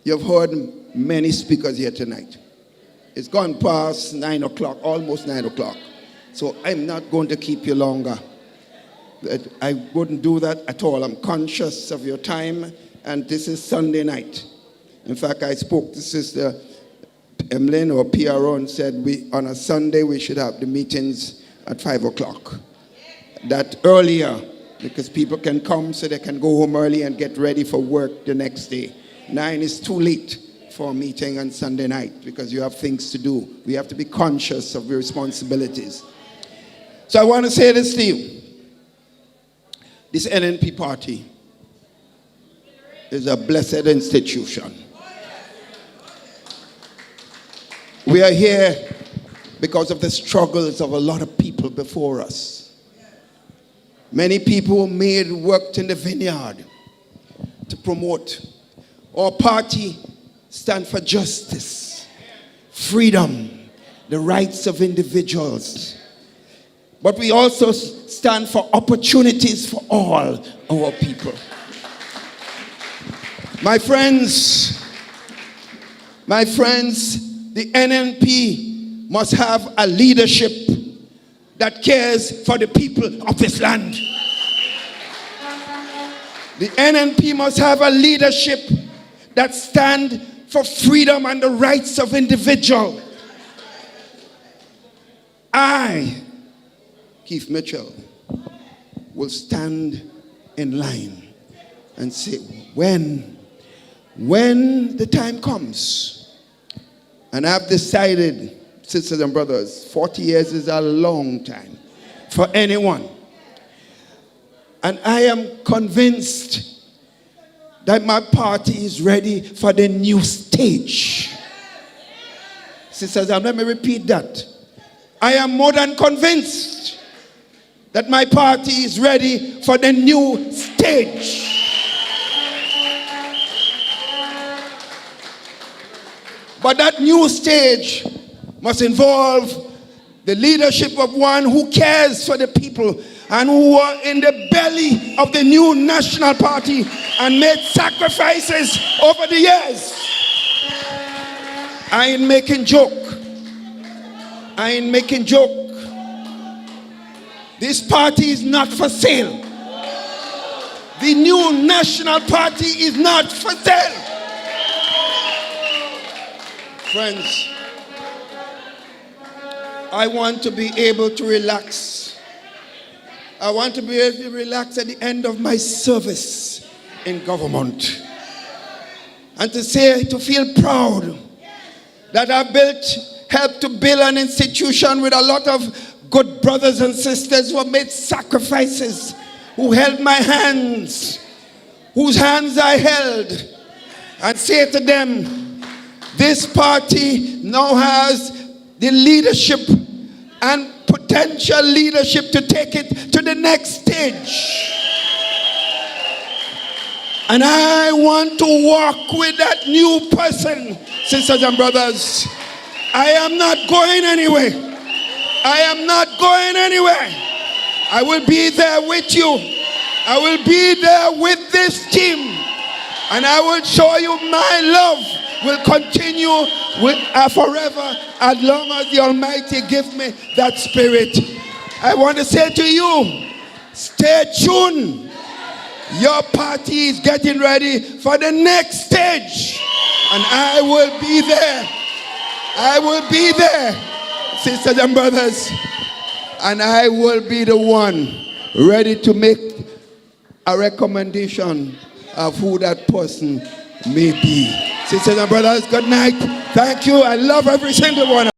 You've heard many speakers here tonight. It's gone past 9 o'clock, almost 9 o'clock. So I'm not going to keep you longer. I wouldn't do that at all. I'm conscious of your time, and this is Sunday night. In fact, I spoke to Sister Emlyn or PRO and said on a Sunday we should have the meetings at 5 o'clock. That earlier, because people can come so they can go home early and get ready for work the next day. 9 is too late for a meeting on Sunday night because you have things to do. We have to be conscious of your responsibilities. So I want to say this to you. This NNP party is a blessed institution. We are here because of the struggles of a lot of people before us. Many people worked in the vineyard to promote. Our party stands for justice, freedom, the rights of individuals. But we also stand for opportunities for all our people. My friends, the NNP must have a leadership that cares for the people of this land. The NNP must have a leadership that stands for freedom and the rights of individuals. I, Keith Mitchell, will stand in line and say, when when the time comes, and I've decided, sisters and brothers, 40 years is a long time for anyone. And I am convinced that my party is ready for the new stage. Sisters, let me repeat that. I am more than convinced that my party is ready for the new stage. But that new stage must involve the leadership of one who cares for the people and who are in the belly of the new national party and made sacrifices over the years. I ain't making joke. I ain't making joke. This party is not for sale. The new national party is not for sale. Friends, I want to be able to relax. I want to be able to relax at the end of my service in government. And to feel proud that I helped to build an institution with a lot of good brothers and sisters who have made sacrifices, who held my hands, whose hands I held, and say to them, this party now has the leadership and potential leadership to take it to the next stage. And I want to walk with that new person, sisters and brothers. I am not going anywhere. I am not going anywhere. I will be there with you. I will be there with this team. And I will show you my love will continue forever as long as the Almighty gives me that spirit. I want to say to you, stay tuned. Your party is getting ready for the next stage. And I will be there. I will be there, sisters and brothers. And I will be the one ready to make a recommendation of who that person may be. Sisters and brothers, good night. Thank you. I love every single one.